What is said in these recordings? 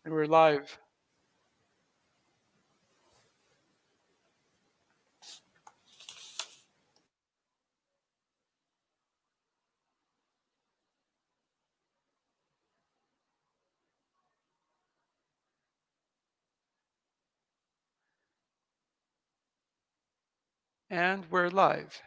We're live. And we're live.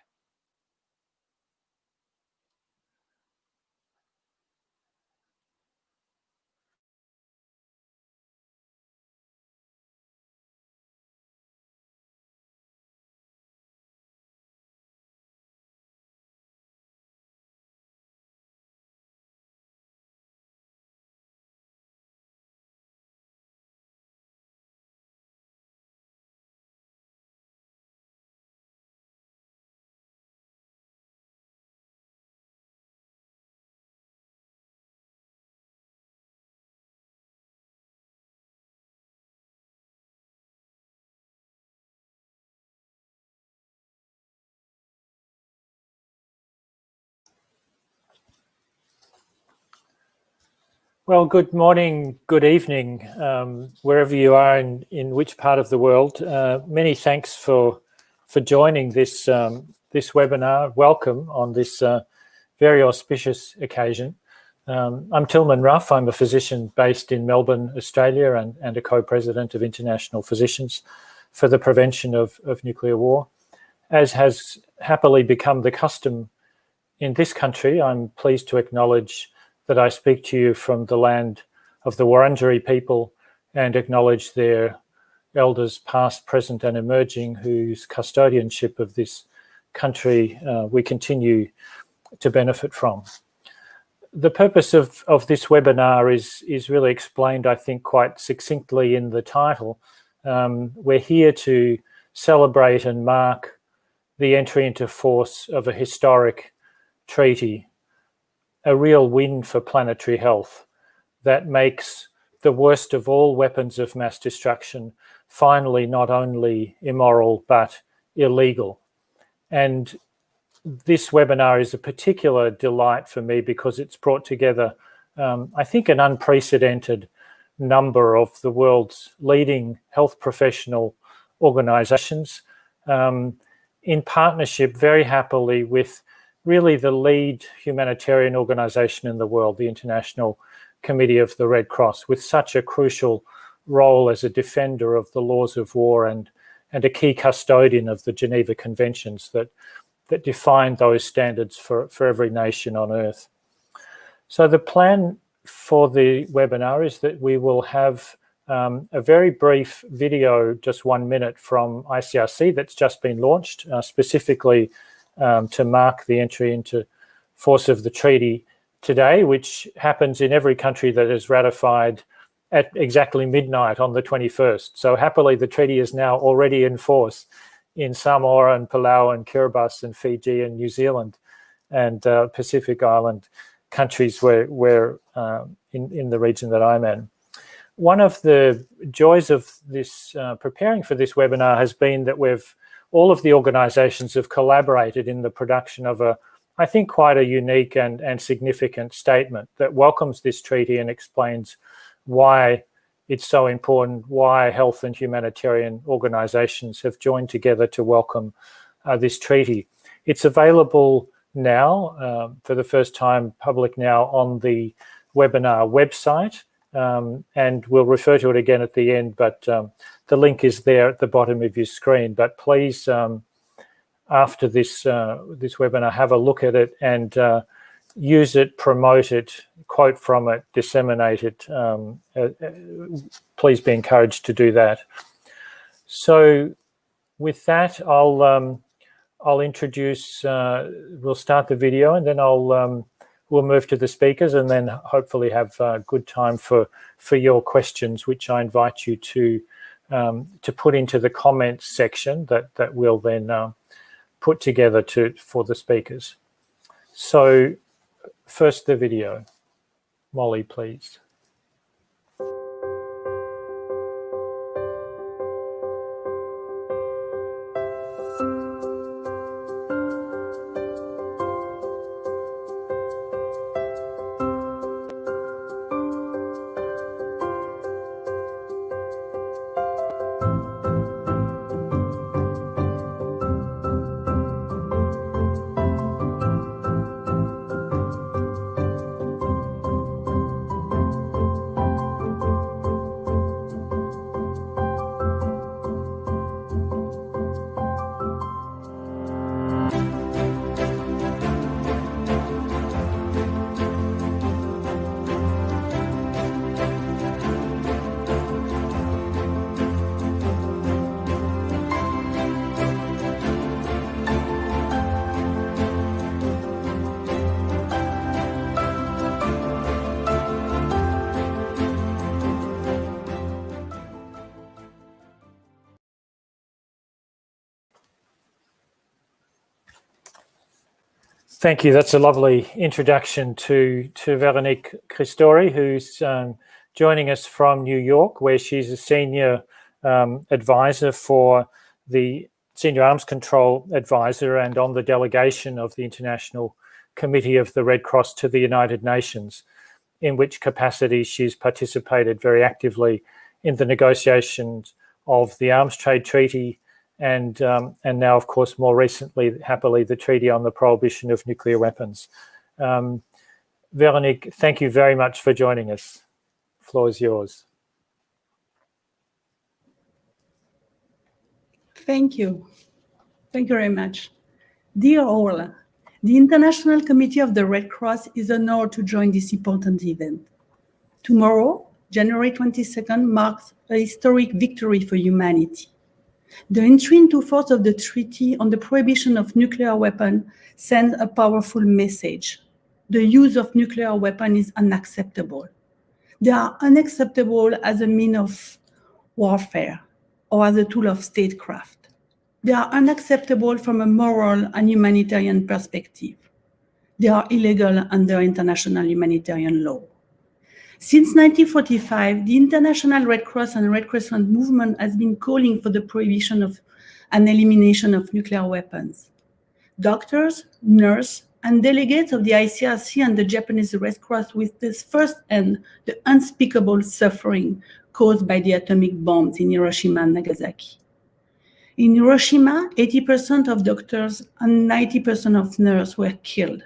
Well, good morning, good evening, wherever you are in which part of the world. Many thanks for joining this webinar. Welcome on this very auspicious occasion. I'm Tilman Ruff. I'm a physician based in Melbourne, Australia, and a co-president of International Physicians for the Prevention of Nuclear War. As has happily become the custom in this country, I'm pleased to acknowledge that I speak to you from the land of the Wurundjeri people and acknowledge their elders past, present and emerging whose custodianship of this country we continue to benefit from. The purpose of this webinar is really explained, I think, quite succinctly in the title. We're here to celebrate and mark the entry into force of a historic treaty, a real win for planetary health that makes the worst of all weapons of mass destruction finally not only immoral but illegal. And this webinar is a particular delight for me because it's brought together, I think, an unprecedented number of the world's leading health professional organizations in partnership very happily with really the lead humanitarian organization in the world, the International Committee of the Red Cross, with such a crucial role as a defender of the laws of war and a key custodian of the Geneva Conventions that define those standards for every nation on earth. So the plan for the webinar is that we will have a very brief video, just 1 minute, from ICRC that's just been launched, specifically to mark the entry into force of the treaty today, which happens in every country that is ratified at exactly midnight on the 21st. So happily, the treaty is now already in force in Samoa and Palau and Kiribati and Fiji and New Zealand and Pacific Island countries where in the region that I'm in. One of the joys of this preparing for this webinar has been that all of the organizations have collaborated in the production of I think, quite a unique and significant statement that welcomes this treaty and explains why it's so important, why health and humanitarian organizations have joined together to welcome this treaty. It's available now, for the first time, public now on the webinar website, and we'll refer to it again at the end, but the link is there at the bottom of your screen. But please, after this webinar, have a look at it and use it, promote it, quote from it, disseminate it. Please be encouraged to do that. So with that, I'll introduce, we'll start the video, and then we'll move to the speakers, and then hopefully have good time for your questions, which I invite you to put into the comments section that we'll then put together for the speakers. So first the video. Molly, please. Thank you. That's a lovely introduction to Veronique Christori, who's joining us from New York, where she's a senior advisor for the Senior Arms Control Advisor and on the delegation of the International Committee of the Red Cross to the United Nations, in which capacity she's participated very actively in the negotiations of the Arms Trade Treaty, and now, of course, more recently, happily, the Treaty on the Prohibition of Nuclear Weapons. Veronique, thank you very much for joining us. The floor is yours. Thank you. Thank you very much. Dear all, the International Committee of the Red Cross is honored to join this important event. Tomorrow, January 22nd, marks a historic victory for humanity. The entry into force of the Treaty on the Prohibition of Nuclear Weapons sends a powerful message. The use of nuclear weapons is unacceptable. They are unacceptable as a means of warfare or as a tool of statecraft. They are unacceptable from a moral and humanitarian perspective. They are illegal under international humanitarian law. Since 1945, the International Red Cross and Red Crescent movement has been calling for the prohibition of and elimination of nuclear weapons. Doctors, nurses, and delegates of the ICRC and the Japanese Red Cross witnessed firsthand the unspeakable suffering caused by the atomic bombs in Hiroshima and Nagasaki. In Hiroshima, 80% of doctors and 90% of nurses were killed.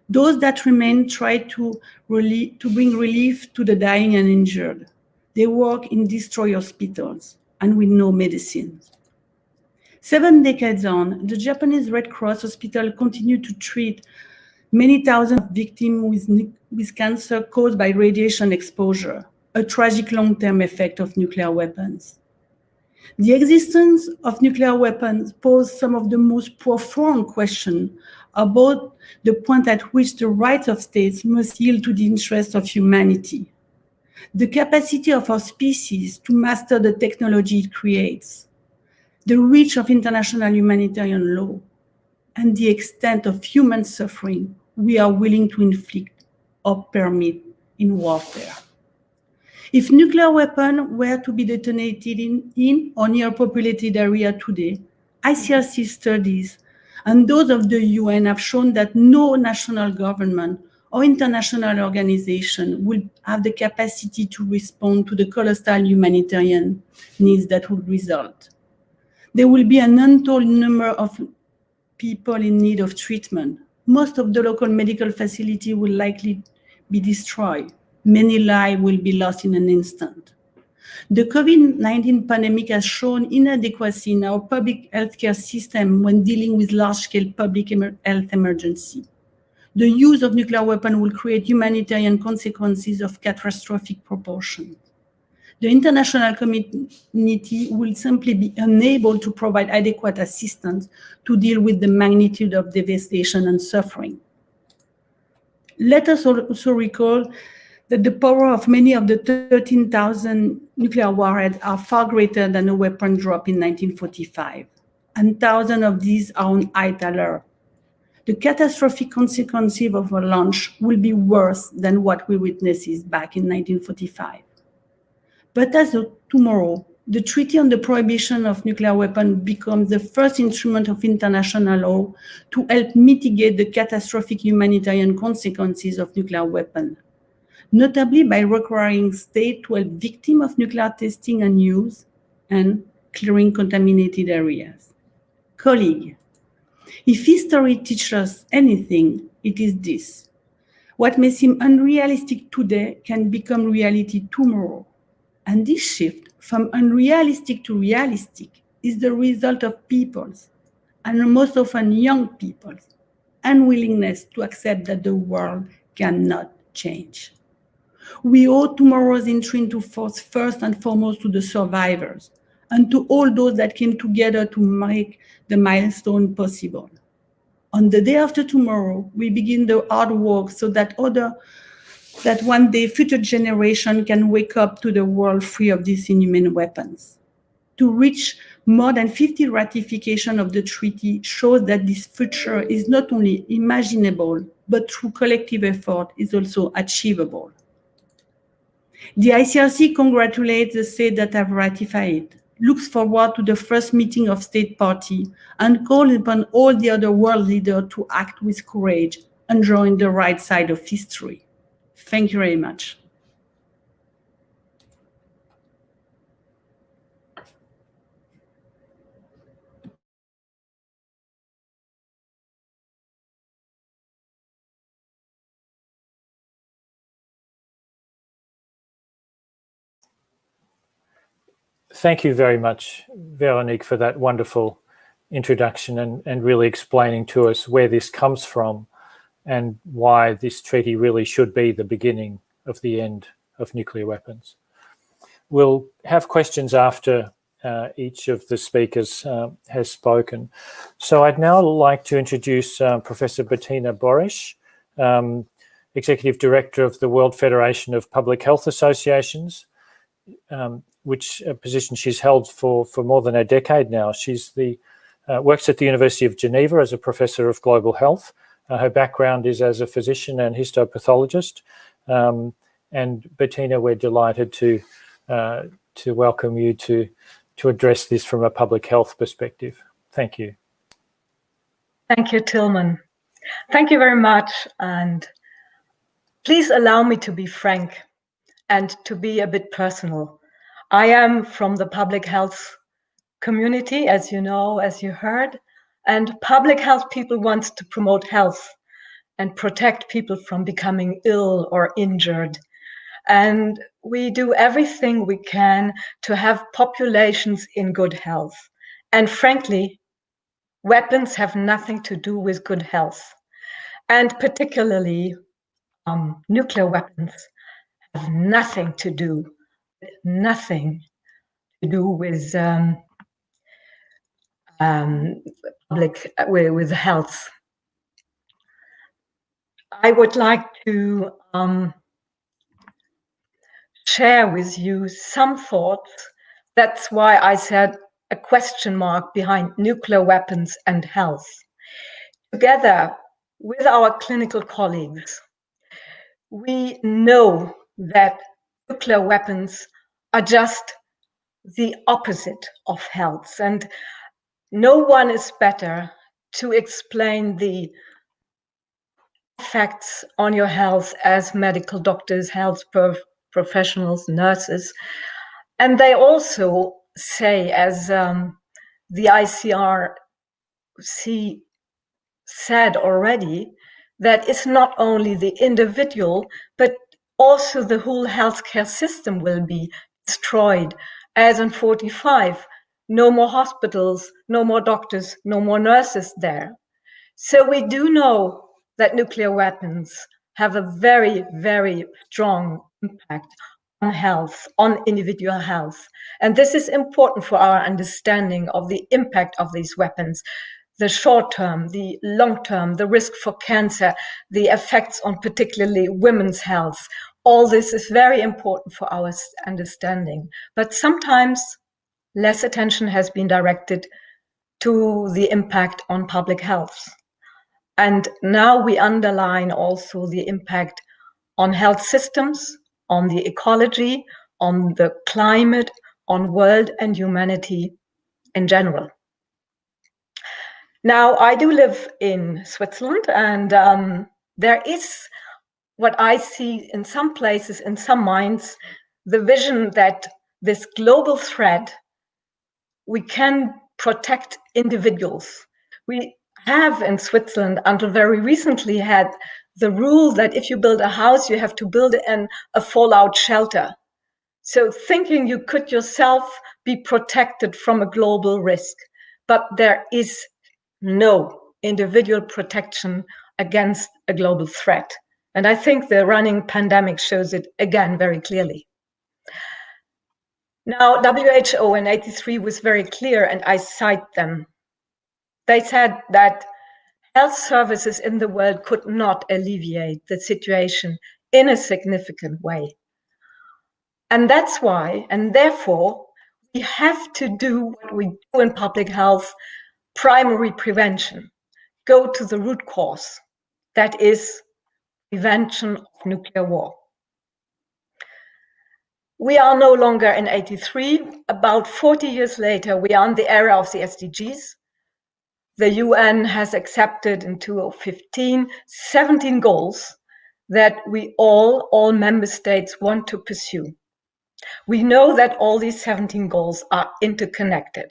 Those that remained tried to bring relief to the dying and injured. They work in destroyed hospitals and with no medicine. 7 decades on, the Japanese Red Cross Hospital continued to treat many thousand victims with cancer caused by radiation exposure, a tragic long-term effect of nuclear weapons. The existence of nuclear weapons poses some of the most profound questions about the point at which the rights of states must yield to the interests of humanity, the capacity of our species to master the technology it creates, the reach of international humanitarian law, and the extent of human suffering we are willing to inflict or permit in warfare. If nuclear weapons were to be detonated in or near populated area today, ICRC studies and those of the UN have shown that no national government or international organization will have the capacity to respond to the colossal humanitarian needs that will result. There will be an untold number of people in need of treatment. Most of the local medical facility will likely be destroyed. Many lives will be lost in an instant. The COVID-19 pandemic has shown inadequacy in our public healthcare system when dealing with large-scale public health emergency. The use of nuclear weapons will create humanitarian consequences of catastrophic proportions. The international community will simply be unable to provide adequate assistance to deal with the magnitude of devastation and suffering. Let us also recall that the power of many of the 13,000 nuclear warheads are far greater than a weapon drop in 1945, and thousands of these are on high alert. The catastrophic consequences of a launch will be worse than what we witnessed back in 1945. But as of tomorrow, the Treaty on the Prohibition of Nuclear Weapons becomes the first instrument of international law to help mitigate the catastrophic humanitarian consequences of nuclear weapons, notably by requiring states to help victims of nuclear testing and use and clearing contaminated areas. Colleagues, if history teaches us anything, it is this. What may seem unrealistic today can become reality tomorrow. And this shift from unrealistic to realistic is the result of people's, and most often young people's, unwillingness to accept that the world cannot change. We owe tomorrow's intrinsic force first and foremost to the survivors and to all those that came together to make the milestone possible. On the day after tomorrow, we begin the hard work so that one day future generation can wake up to the world free of these inhuman weapons. To reach more than 50 ratification of the treaty shows that this future is not only imaginable, but through collective effort is also achievable. The ICRC congratulates the states that have ratified, looks forward to the first meeting of state party, and calls upon all the other world leaders to act with courage and join the right side of history. Thank you very much. Thank you very much, Veronique, for that wonderful introduction and really explaining to us where this comes from and why this treaty really should be the beginning of the end of nuclear weapons. We'll have questions after each of the speakers has spoken. So I'd now like to introduce Professor Bettina Borish, Executive Director of the World Federation of Public Health Associations, which position she's held for more than a decade now. She's works at the University of Geneva as a professor of global health. Her background is as a physician and histopathologist. And Bettina, we're delighted to welcome you to address this from a public health perspective. Thank you. Thank you, Tillman. Thank you very much. And please allow me to be frank and to be a bit personal. I am from the public health community, as you know, as you heard, and public health people want to promote health and protect people from becoming ill or injured. And we do everything we can to have populations in good health. And frankly, weapons have nothing to do with good health. And particularly, nuclear weapons have nothing to do with with health. I would like to share with you some thoughts. That's why I said a question mark behind nuclear weapons and health. Together with our clinical colleagues, we know that nuclear weapons are just the opposite of health, and no one is better to explain the effects on your health as medical doctors, health professionals, nurses. And they also say, as the ICRC said already, that it's not only the individual, but also the whole healthcare system will be destroyed. As in 45, no more hospitals, no more doctors, no more nurses there. So we do know that nuclear weapons have a very, very strong impact on health, on individual health. And this is important for our understanding of the impact of these weapons. The short term, the long term, the risk for cancer, the effects on particularly women's health. All this is very important for our understanding. But sometimes less attention has been directed to the impact on public health. And now we underline also the impact on health systems, on the ecology, on the climate, on world and humanity in general. Now, I do live in Switzerland, and there is what I see in some places, in some minds, the vision that this global threat, we can protect individuals. We have in Switzerland, until very recently, had the rule that if you build a house, you have to build it in a fallout shelter. So thinking you could yourself be protected from a global risk, but there is no individual protection against a global threat. And I think the running pandemic shows it again very clearly. Now, WHO in '83 was very clear, and I cite them. They said that health services in the world could not alleviate the situation in a significant way. And that's why, and therefore, we have to do what we do in public health, primary prevention, go to the root cause, that is prevention of nuclear war. We are no longer in '83. About 40 years later, we are in the era of the SDGs. The UN has accepted in 2015 17 goals that we all member states want to pursue. We know that all these 17 goals are interconnected.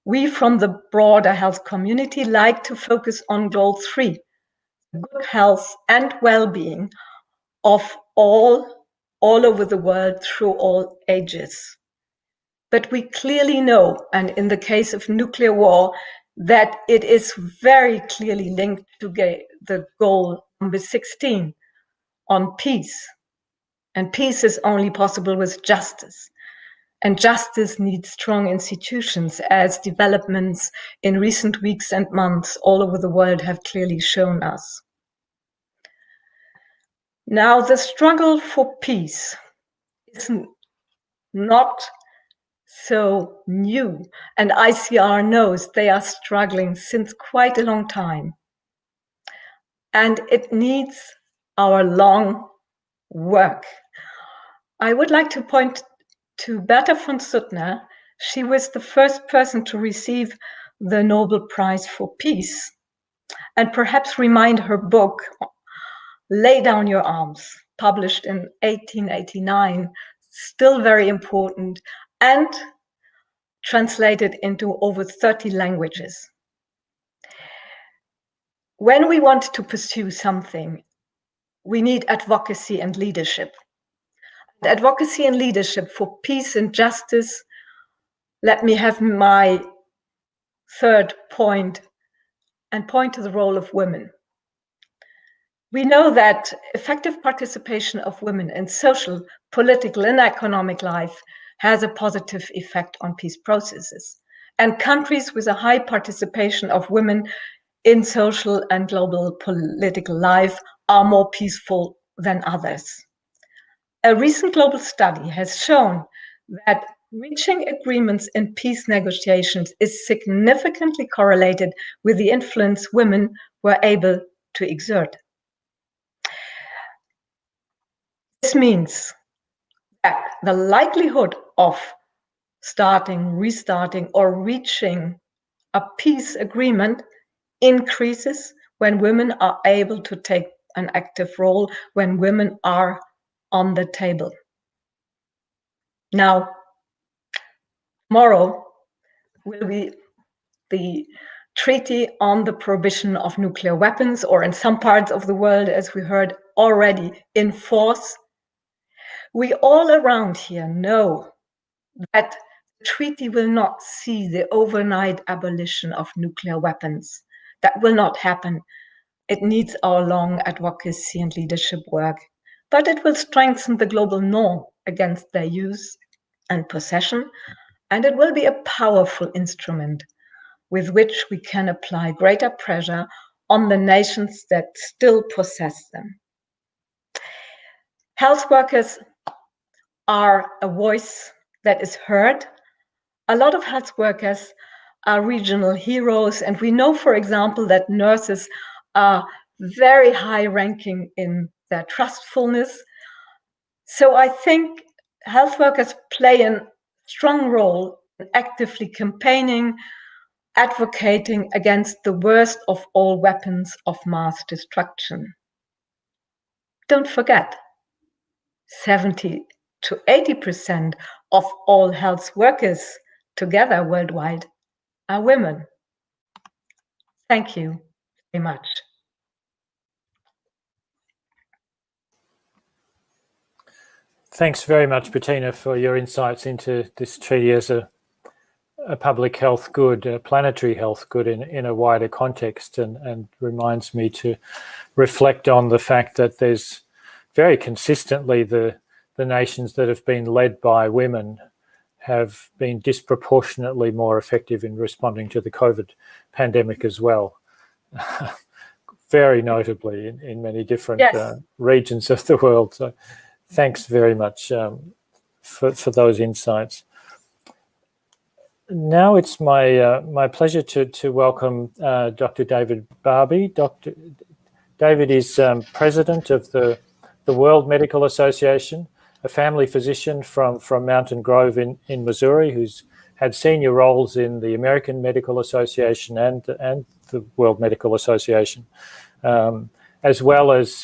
We from the broader health community like to focus on goal 3, good health and well-being of all over the world through all ages. But we clearly know, and in the case of nuclear war, that it is very clearly linked to the goal number 16 on peace. And peace is only possible with justice. And justice needs strong institutions, as developments in recent weeks and months all over the world have clearly shown us. Now, the struggle for peace is not so new, and ICR knows they are struggling since quite a long time. And it needs our long work. I would like to point to Berta von Suttner. She was the first person to receive the Nobel Prize for Peace, and perhaps remind her book, Lay Down Your Arms, published in 1889, still very important, and translated into over 30 languages. When we want to pursue something, we need advocacy and leadership. Advocacy and leadership for peace and justice, let me have my third point and point to the role of women. We know that effective participation of women in social, political, and economic life has a positive effect on peace processes. And countries with a high participation of women in social and global political life are more peaceful than others. A recent global study has shown that reaching agreements in peace negotiations is significantly correlated with the influence women were able to exert. This means that the likelihood of starting, restarting, or reaching a peace agreement increases when women are able to take an active role, when women are on the table. Now, tomorrow will be the Treaty on the Prohibition of Nuclear Weapons, or in some parts of the world, as we heard already, in force. We all around here know that the treaty will not see the overnight abolition of nuclear weapons. That will not happen. It needs our long advocacy and leadership work, but it will strengthen the global norm against their use and possession, and it will be a powerful instrument with which we can apply greater pressure on the nations that still possess them. Health workers are a voice that is heard. A lot of health workers are regional heroes, and we know, for example, that nurses are very high ranking in their trustfulness. So I think health workers play a strong role in actively campaigning, advocating against the worst of all weapons of mass destruction. Don't forget, 70 to 80% of all health workers together worldwide are women. Thank you very much. Thanks very much, Bettina, for your insights into this treaty as a public health good, a planetary health good in a wider context, and reminds me to reflect on the fact that there's very consistently the nations that have been led by women have been disproportionately more effective in responding to the COVID pandemic as well. Very notably in many different regions of the world. So thanks very much for those insights. Now it's my pleasure to welcome Dr. David Barbie. Dr. David is president of the World Medical Association, a family physician from Mountain Grove in Missouri, who's had senior roles in the American Medical Association and the World Medical Association, as well as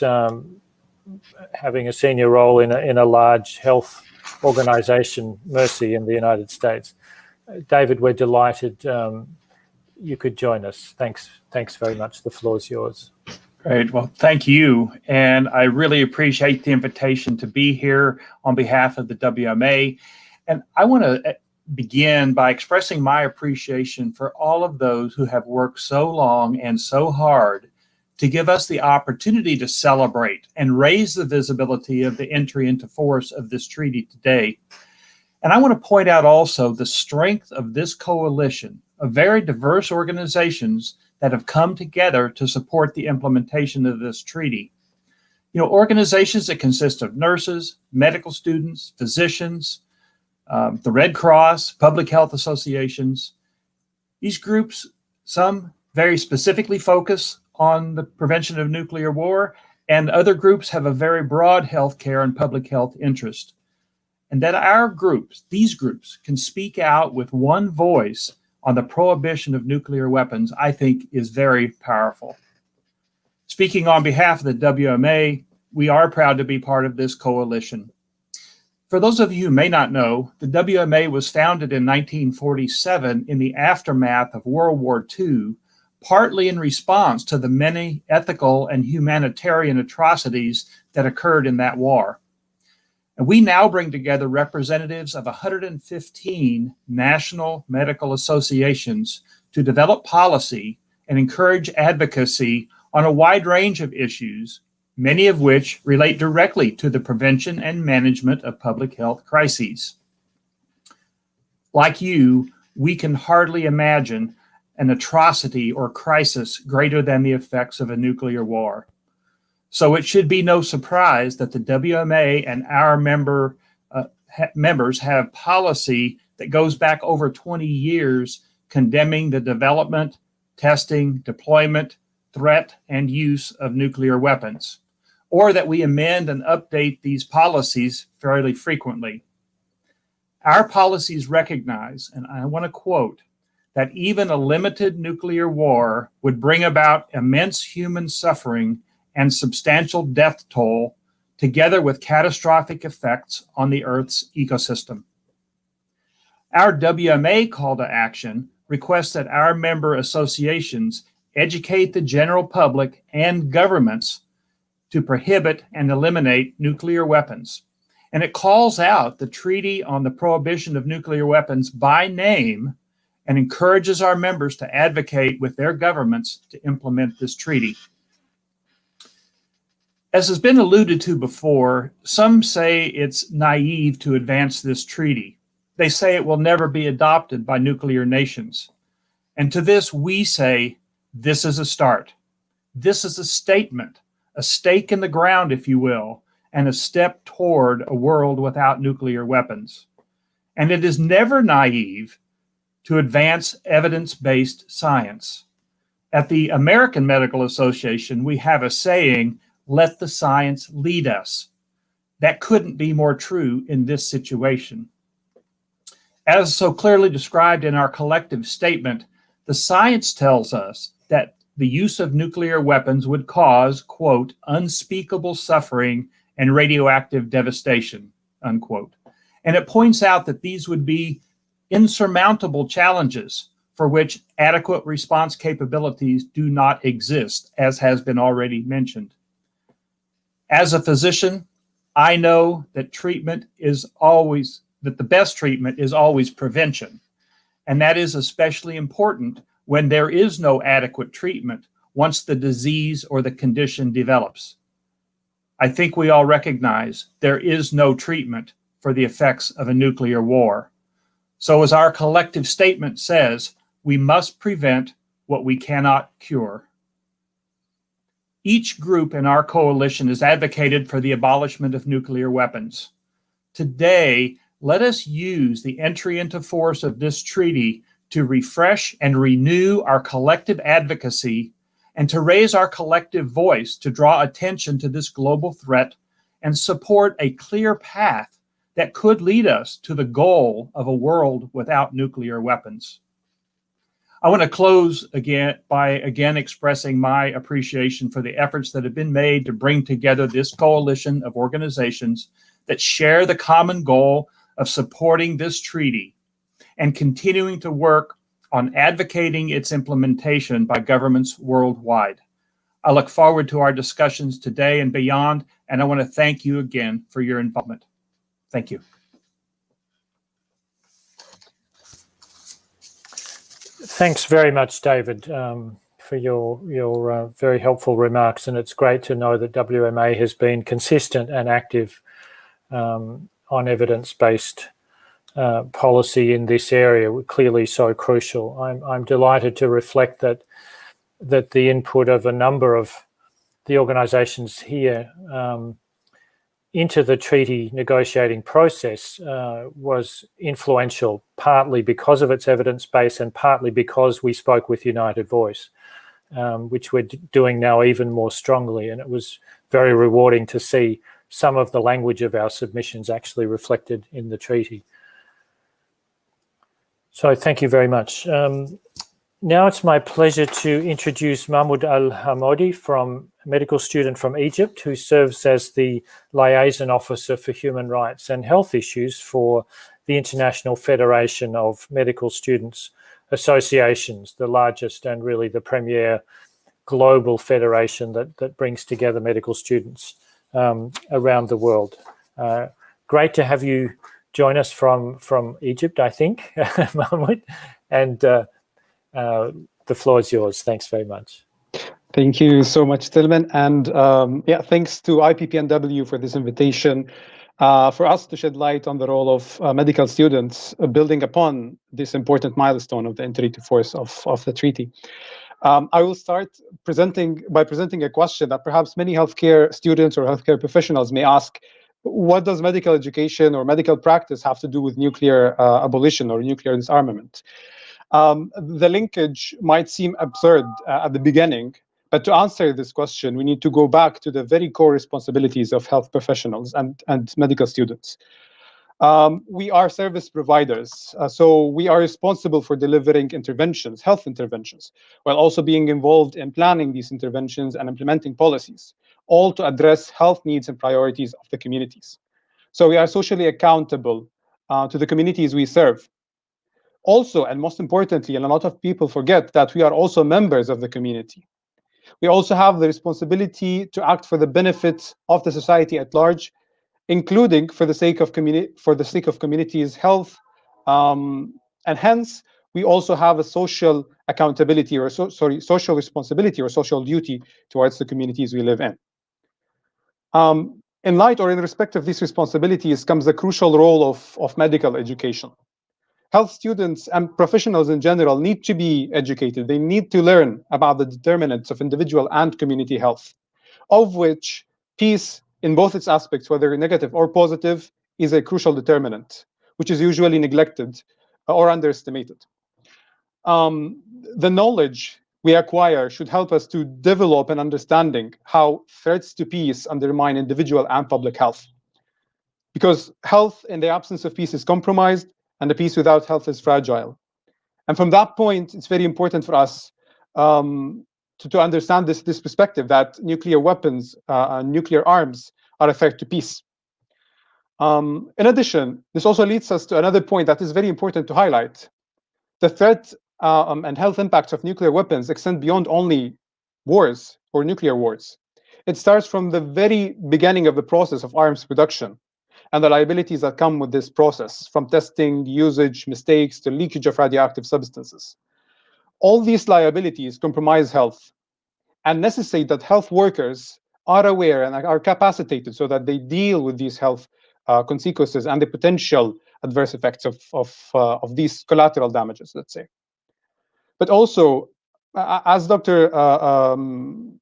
having a senior role in a large health organization, Mercy, in the United States. David, we're delighted you could join us. Thanks very much. The floor is yours. Great. Well, thank you. And I really appreciate the invitation to be here on behalf of the WMA. And I want to begin by expressing my appreciation for all of those who have worked so long and so hard to give us the opportunity to celebrate and raise the visibility of the entry into force of this treaty today. And I want to point out also the strength of this coalition of very diverse organizations that have come together to support the implementation of this treaty. You know, organizations that consist of nurses, medical students, physicians, the Red Cross, public health associations. These groups, some very specifically focus on the prevention of nuclear war, and other groups have a very broad healthcare and public health interest. And that our groups, these groups, can speak out with one voice on the prohibition of nuclear weapons, I think is very powerful. Speaking on behalf of the WMA, we are proud to be part of this coalition. For those of you who may not know, the WMA was founded in 1947 in the aftermath of World War II, partly in response to the many ethical and humanitarian atrocities that occurred in that war. And we now bring together representatives of 115 national medical associations to develop policy and encourage advocacy on a wide range of issues, many of which relate directly to the prevention and management of public health crises. Like you, we can hardly imagine an atrocity or crisis greater than the effects of a nuclear war. So it should be no surprise that the WMA and our members have policy that goes back over 20 years condemning the development, testing, deployment, threat, and use of nuclear weapons, or that we amend and update these policies fairly frequently. Our policies recognize, and I want to quote, that even a limited nuclear war would bring about immense human suffering and substantial death toll, together with catastrophic effects on the Earth's ecosystem. Our WMA call to action requests that our member associations educate the general public and governments to prohibit and eliminate nuclear weapons. And it calls out the Treaty on the Prohibition of Nuclear Weapons by name and encourages our members to advocate with their governments to implement this treaty. As has been alluded to before, some say it's naive to advance this treaty. They say it will never be adopted by nuclear nations. And to this, we say, this is a start. This is a statement, a stake in the ground, if you will, and a step toward a world without nuclear weapons. And it is never naive to advance evidence-based science. At the American Medical Association, we have a saying, let the science lead us. That couldn't be more true in this situation. As so clearly described in our collective statement, the science tells us that the use of nuclear weapons would cause, quote, unspeakable suffering and radioactive devastation, unquote. And it points out that these would be insurmountable challenges for which adequate response capabilities do not exist, as has been already mentioned. As a physician, I know that the best treatment is always prevention. And that is especially important when there is no adequate treatment once the disease or the condition develops. I think we all recognize there is no treatment for the effects of a nuclear war. So as our collective statement says, we must prevent what we cannot cure. Each group in our coalition has advocated for the abolishment of nuclear weapons. Today, let us use the entry into force of this treaty to refresh and renew our collective advocacy and to raise our collective voice to draw attention to this global threat and support a clear path that could lead us to the goal of a world without nuclear weapons. I want to close by expressing my appreciation for the efforts that have been made to bring together this coalition of organizations that share the common goal of supporting this treaty and continuing to work on advocating its implementation by governments worldwide. I look forward to our discussions today and beyond, and I want to thank you again for your involvement. Thank you. Thanks very much, David, for your very helpful remarks. And it's great to know that WMA has been consistent and active on evidence-based policy in this area, clearly so crucial. I'm delighted to reflect that the input of a number of the organisations here into the treaty negotiating process was influential, partly because of its evidence base and partly because we spoke with united voice, which we're doing now even more strongly. And it was very rewarding to see some of the language of our submissions actually reflected in the treaty. So thank you very much. Now it's my pleasure to introduce Mahmoud Al-Hamadi, medical student from Egypt, who serves as the liaison officer for human rights and health issues for the International Federation of Medical Students Associations, the largest and really the premier global federation that brings together medical students around the world. Great to have you join us from Egypt, I think, Mahmoud, and the floor is yours. Thanks very much. Thank you so much, Tillman. And thanks to IPPNW for this invitation, for us to shed light on the role of medical students building upon this important milestone of the entry into force of the treaty. I will start by presenting a question that perhaps many healthcare students or healthcare professionals may ask: what does medical education or medical practice have to do with nuclear abolition or nuclear disarmament? The linkage might seem absurd at the beginning, but to answer this question, we need to go back to the very core responsibilities of health professionals and medical students. We are service providers, so we are responsible for delivering interventions, health interventions, while also being involved in planning these interventions and implementing policies, all to address health needs and priorities of the communities. So we are socially accountable to the communities we serve. Also, and most importantly, and a lot of people forget, that we are also members of the community. We also have the responsibility to act for the benefit of the society at large, including for the sake of communities' health, and hence we also have a social accountability, or social responsibility or social duty towards the communities we live in. In light or in respect of these responsibilities comes the crucial role of medical education. Health students and professionals in general need to be educated. They need to learn about the determinants of individual and community health, of which peace in both its aspects, whether negative or positive, is a crucial determinant, which is usually neglected or underestimated. The knowledge we acquire should help us to develop an understanding how threats to peace undermine individual and public health. Because health in the absence of peace is compromised, and a peace without health is fragile. And from that point, it's very important for us to understand this perspective that nuclear weapons, nuclear arms are a threat to peace. In addition, this also leads us to another point that is very important to highlight. The threat and health impacts of nuclear weapons extend beyond only wars or nuclear wars. It starts from the very beginning of the process of arms production and the liabilities that come with this process, from testing, usage, mistakes, to leakage of radioactive substances. All these liabilities compromise health and necessitate that health workers are aware and are capacitated so that they deal with these health consequences and the potential adverse effects of these collateral damages, let's say. But also, as Dr.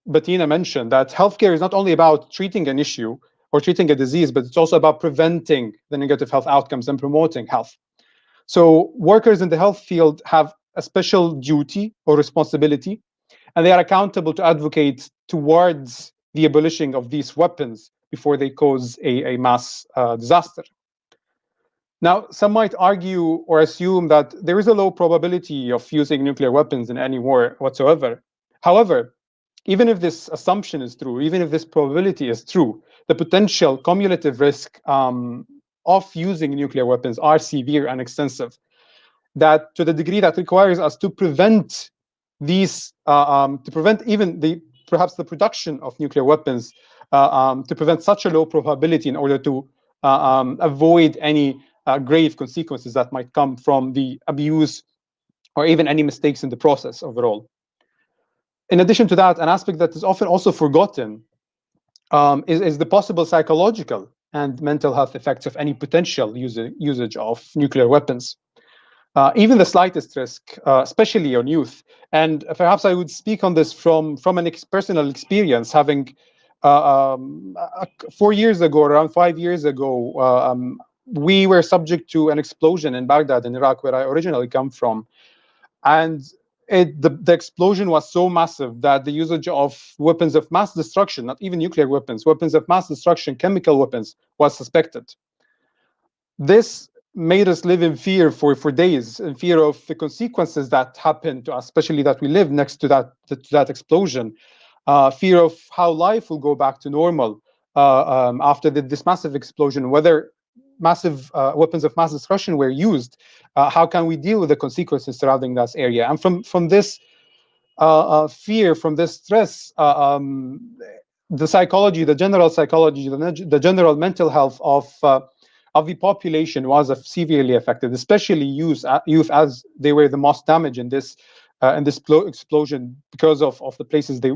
Bettina mentioned, that healthcare is not only about treating an issue or treating a disease, but it's also about preventing the negative health outcomes and promoting health. So workers in the health field have a special duty or responsibility, and they are accountable to advocate towards the abolition of these weapons before they cause a mass disaster. Now, some might argue or assume that there is a low probability of using nuclear weapons in any war whatsoever. However, even if this assumption is true, even if this probability is true, the potential cumulative risk of using nuclear weapons are severe and extensive. That to the degree that requires us to prevent these, to prevent even perhaps the production of nuclear weapons, to prevent such a low probability in order to avoid any grave consequences that might come from the abuse or even any mistakes in the process overall. In addition to that, an aspect that is often also forgotten is the possible psychological and mental health effects of any potential usage of nuclear weapons. Even the slightest risk, especially on youth. And perhaps I would speak on this from an personal experience, having 4 years ago, around 5 years ago, we were subject to an explosion in Baghdad in Iraq, where I originally come from. And the explosion was so massive that the usage of weapons of mass destruction, not even nuclear weapons, weapons of mass destruction, chemical weapons, was suspected. This made us live in fear for days, in fear of the consequences that happened to us, especially that we live next to that explosion. Fear of how life will go back to normal after this massive explosion, whether massive weapons of mass destruction were used. How can we deal with the consequences surrounding that area? And from this fear, from this stress, the psychology, the general psychology, the general mental health of the population was severely affected, especially youth, as they were the most damaged in this explosion because of the places they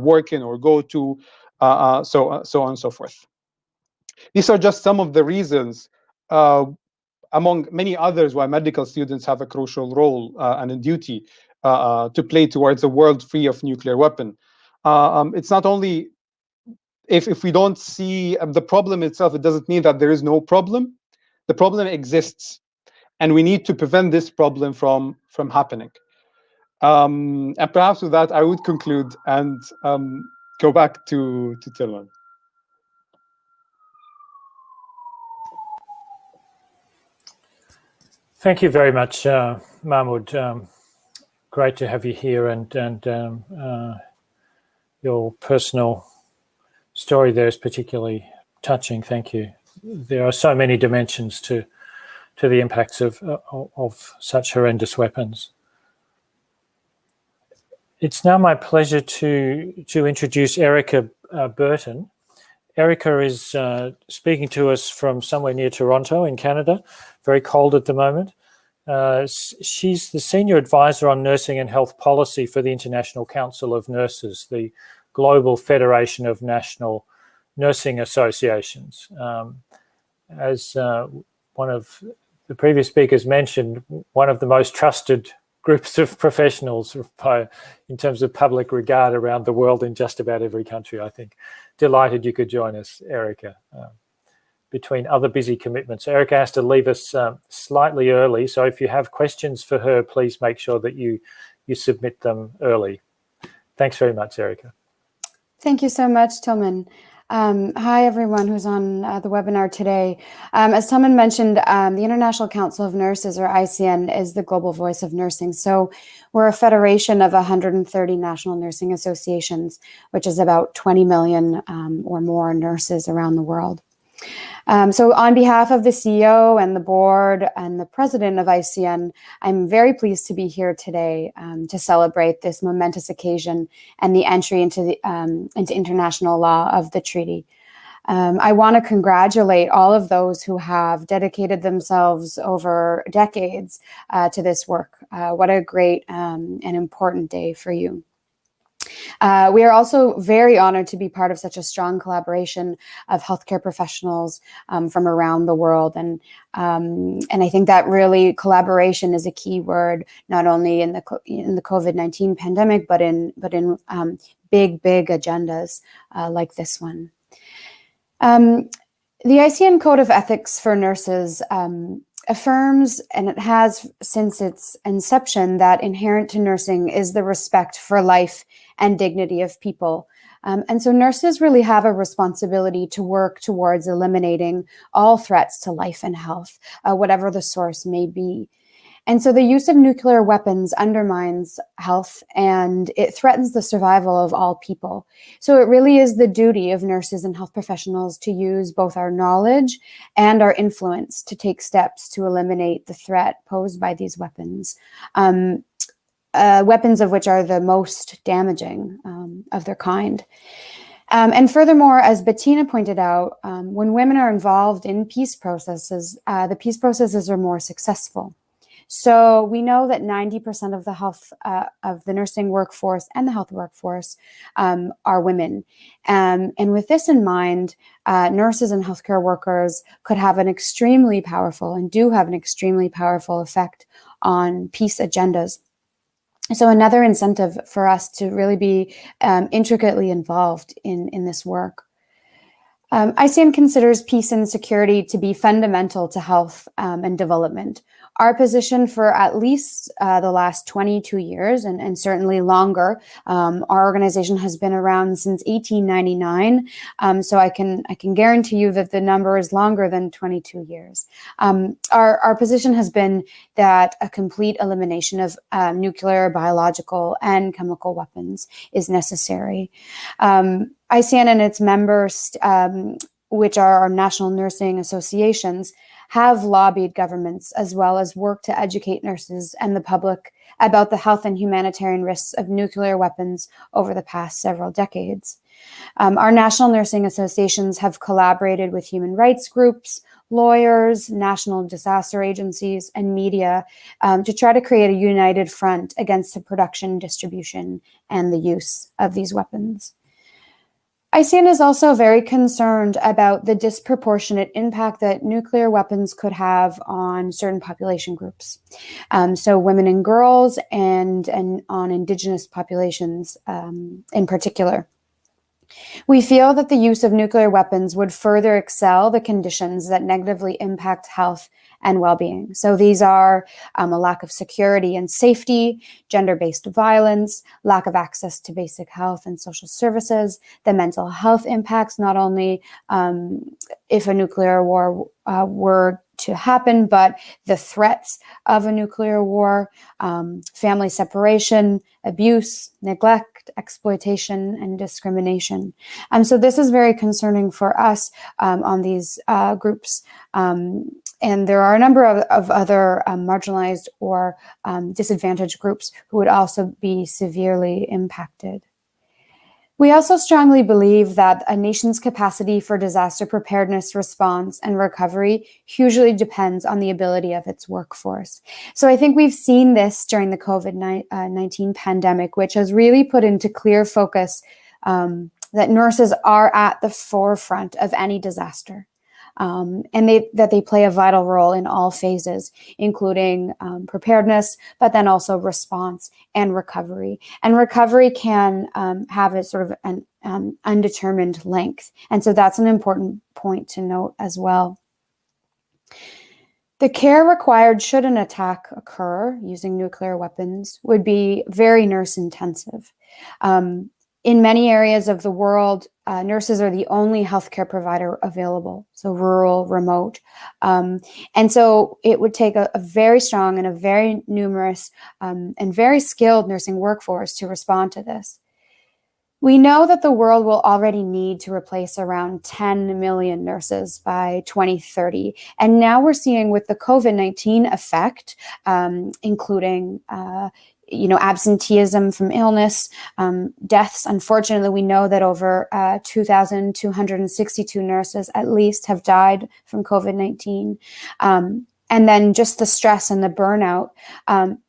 work in or go to, so on and so forth. These are just some of the reasons, among many others, why medical students have a crucial role and a duty to play towards a world free of nuclear weapon. It's not only if we don't see the problem itself, it doesn't mean that there is no problem. The problem exists, and we need to prevent this problem from happening. And perhaps with that, I would conclude and go back to Tilman. Thank you very much, Mahmoud. Great to have you here, and your personal story there is particularly touching. Thank you. There are so many dimensions to the impacts of such horrendous weapons. It's now my pleasure to introduce Erica Burton. Erica is speaking to us from somewhere near Toronto in Canada, very cold at the moment. She's the Senior Advisor on Nursing and Health Policy for the International Council of Nurses, the global federation of national nursing associations. As one of the previous speakers mentioned, one of the most trusted groups of professionals in terms of public regard around the world in just about every country, I think. Delighted you could join us, Erica, between other busy commitments. Erica has to leave us slightly early, so if you have questions for her, please make sure that you submit them early. Thanks very much, Erica. Thank you so much, Tillman. Hi, everyone who's on the webinar today. As Tillman mentioned, the International Council of Nurses, or ICN, is the global voice of nursing. So we're a federation of 130 national nursing associations, which is about 20 million or more nurses around the world. So on behalf of the CEO and the board and the president of ICN, I'm very pleased to be here today to celebrate this momentous occasion and the entry into international law of the treaty. I want to congratulate all of those who have dedicated themselves over decades to this work. What a great and important day for you. We are also very honored to be part of such a strong collaboration of healthcare professionals from around the world, and I think that really collaboration is a key word, not only in the COVID-19 pandemic, but in big agendas like this one. The ICN Code of Ethics for Nurses affirms, and it has since its inception, that inherent to nursing is the respect for life and dignity of people. And so nurses really have a responsibility to work towards eliminating all threats to life and health, whatever the source may be. And so the use of nuclear weapons undermines health, and it threatens the survival of all people. So it really is the duty of nurses and health professionals to use both our knowledge and our influence to take steps to eliminate the threat posed by these weapons. Weapons of which are the most damaging of their kind. And furthermore, as Bettina pointed out, when women are involved in peace processes, the peace processes are more successful. So we know that 90% of the health of the nursing workforce and the health workforce are women. And with this in mind, nurses and healthcare workers could have an extremely powerful, and do have an extremely powerful effect on peace agendas. So another incentive for us to really be intricately involved in this work. ICN considers peace and security to be fundamental to health and development. Our position for at least the last 22 years, and certainly longer, our organization has been around since 1899. So I can guarantee you that the number is longer than 22 years. Our position has been that a complete elimination of nuclear, biological, and chemical weapons is necessary. ICN and its members, which are our national nursing associations, have lobbied governments as well as worked to educate nurses and the public about the health and humanitarian risks of nuclear weapons over the past several decades. Our national nursing associations have collaborated with human rights groups, lawyers, national disaster agencies, and media to try to create a united front against the production, distribution, and the use of these weapons. ICN is also very concerned about the disproportionate impact that nuclear weapons could have on certain population groups. So women and girls, and on Indigenous populations in particular. We feel that the use of nuclear weapons would further excel the conditions that negatively impact health and well-being. So these are a lack of security and safety, gender-based violence, lack of access to basic health and social services, the mental health impacts, not only if a nuclear war were to happen, but the threats of a nuclear war, family separation, abuse, neglect, exploitation, and discrimination. So this is very concerning for us on these groups. And there are a number of other marginalized or disadvantaged groups who would also be severely impacted. We also strongly believe that a nation's capacity for disaster preparedness, response, and recovery hugely depends on the ability of its workforce. So I think we've seen this during the COVID-19 pandemic, which has really put into clear focus that nurses are at the forefront of any disaster. And that they play a vital role in all phases, including preparedness, but then also response and recovery. And recovery can have a sort of an undetermined length. And so that's an important point to note as well. The care required should an attack occur using nuclear weapons would be very nurse intensive. In many areas of the world, nurses are the only healthcare provider available, so rural, remote. And so it would take a very strong and a very numerous and very skilled nursing workforce to respond to this. We know that the world will already need to replace around 10 million nurses by 2030. And now we're seeing with the COVID-19 effect, including absenteeism from illness, deaths. Unfortunately, we know that over 2,262 nurses at least have died from COVID-19. And then just the stress and the burnout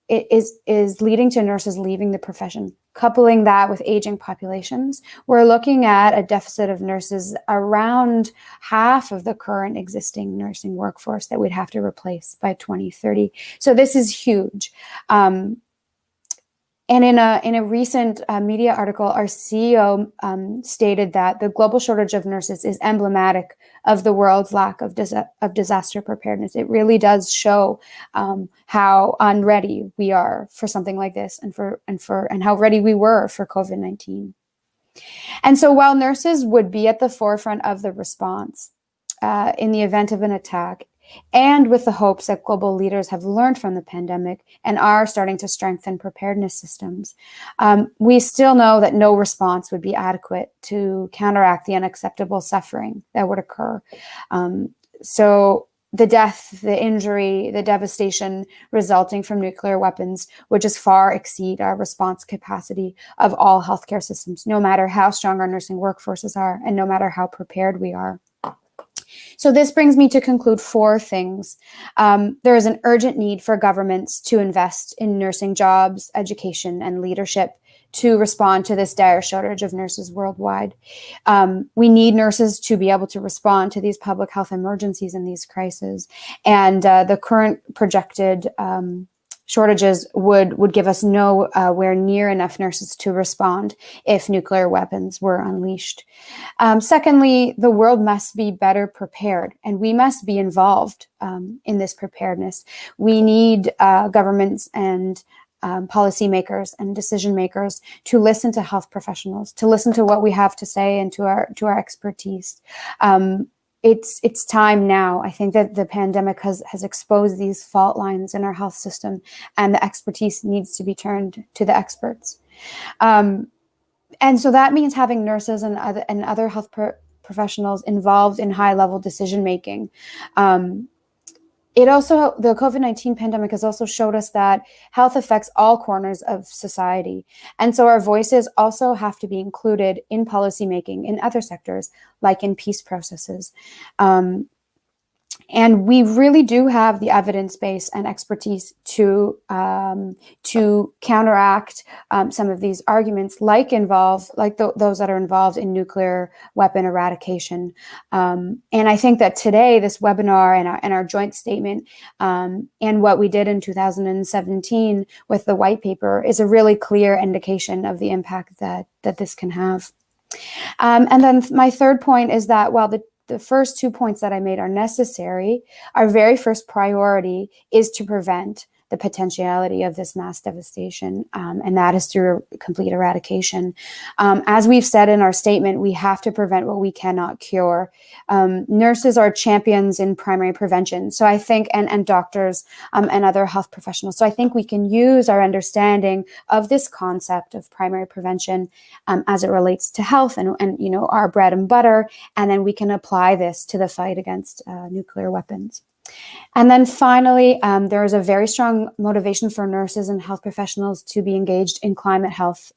is leading to nurses leaving the profession. Coupling that with aging populations, we're looking at a deficit of nurses around half of the current existing nursing workforce that we'd have to replace by 2030. So this is huge. And in a recent media article, our CEO stated that the global shortage of nurses is emblematic of the world's lack of disaster preparedness. It really does show how unready we are for something like this, and how ready we were for COVID-19. And so, while nurses would be at the forefront of the response in the event of an attack, and with the hopes that global leaders have learned from the pandemic and are starting to strengthen preparedness systems, we still know that no response would be adequate to counteract the unacceptable suffering that would occur. So the death, the injury, the devastation resulting from nuclear weapons would just far exceed our response capacity of all healthcare systems, no matter how strong our nursing workforces are and no matter how prepared we are. So this brings me to conclude 4 things. There is an urgent need for governments to invest in nursing jobs, education, and leadership to respond to this dire shortage of nurses worldwide. We need nurses to be able to respond to these public health emergencies and these crises. And the current projected shortages would give us nowhere near enough nurses to respond if nuclear weapons were unleashed. Secondly, the world must be better prepared, and we must be involved in this preparedness. We need governments and policymakers and decision makers to listen to health professionals, to listen to what we have to say and to our expertise. It's time now. I think that the pandemic has exposed these fault lines in our health system, and the expertise needs to be turned to the experts. And so that means having nurses and other health professionals involved in high-level decision-making. The COVID-19 pandemic has also showed us that health affects all corners of society. And so our voices also have to be included in policymaking in other sectors, like in peace processes. And we really do have the evidence base and expertise to counteract some of these arguments, like those that are involved in nuclear weapon eradication. And I think that today, this webinar and our joint statement and what we did in 2017 with the white paper is a really clear indication of the impact that this can have. And then my third point is that while the first 2 points that I made are necessary, our very first priority is to prevent the potentiality of this mass devastation, and that is through complete eradication. As we've said in our statement, we have to prevent what we cannot cure. Nurses are champions in primary prevention, so I think, and doctors and other health professionals. So I think we can use our understanding of this concept of primary prevention as it relates to health and our bread and butter, and then we can apply this to the fight against nuclear weapons. And then finally, there is a very strong motivation for nurses and health professionals to be engaged in climate health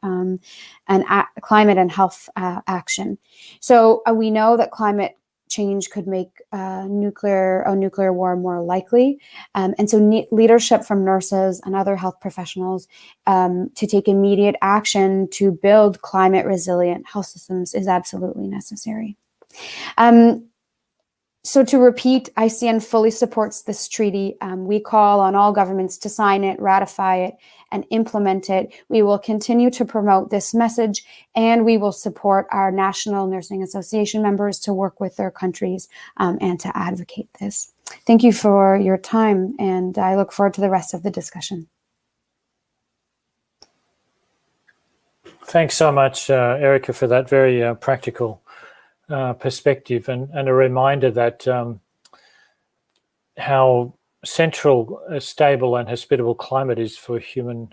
climate and health action. So we know that climate change could make a nuclear war more likely, and so leadership from nurses and other health professionals to take immediate action to build climate resilient health systems is absolutely necessary. So to repeat, ICN fully supports this treaty. We call on all governments to sign it, ratify it, and implement it. We will continue to promote this message, and we will support our National Nursing Association members to work with their countries and to advocate this. Thank you for your time, and I look forward to the rest of the discussion. Thanks so much, Erica, for that very practical perspective and a reminder that how central a stable and hospitable climate is for human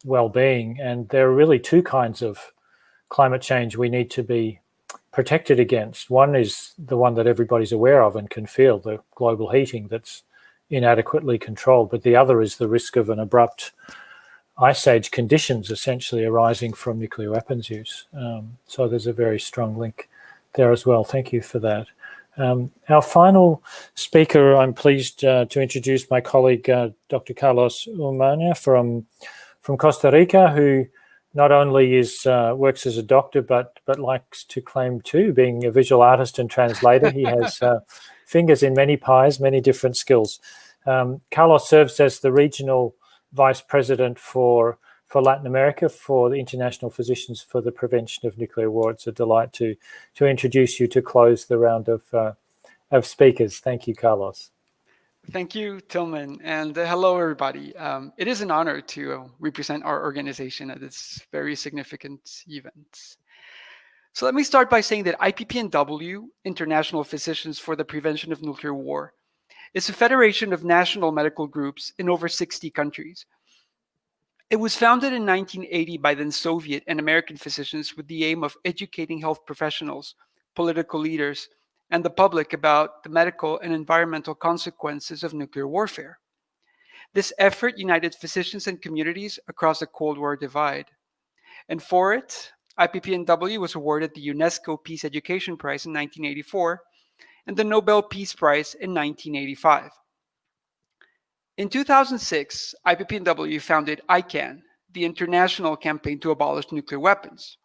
well-being. And there are really two kinds of climate change we need to be protected against. One is the one that everybody's aware of and can feel, the global heating that's inadequately controlled. But the other is the risk of an abrupt ice age conditions essentially arising from nuclear weapons use. So there's a very strong link there as well. Thank you for that. Our final speaker, I'm pleased to introduce my colleague, Dr. Carlos Umaña from Costa Rica, who not only works as a doctor, but likes to claim too, being a visual artist and translator. He has fingers in many pies, many different skills. Carlos serves as the regional vice president for Latin America for the International Physicians for the Prevention of Nuclear War. It's a delight to introduce you to close the round of speakers. Thank you, Carlos. Thank you, Tillman, and hello, everybody. It is an honor to represent our organization at this very significant event. So let me start by saying that IPPNW, International Physicians for the Prevention of Nuclear War, is a federation of national medical groups in over 60 countries. It was founded in 1980 by then Soviet and American physicians with the aim of educating health professionals, political leaders, and the public about the medical and environmental consequences of nuclear warfare. This effort united physicians and communities across the Cold War divide. And for it, IPPNW was awarded the UNESCO Peace Education Prize in 1984 and the Nobel Peace Prize in 1985. In 2006, IPPNW founded ICAN, the International Campaign to Abolish Nuclear Weapons,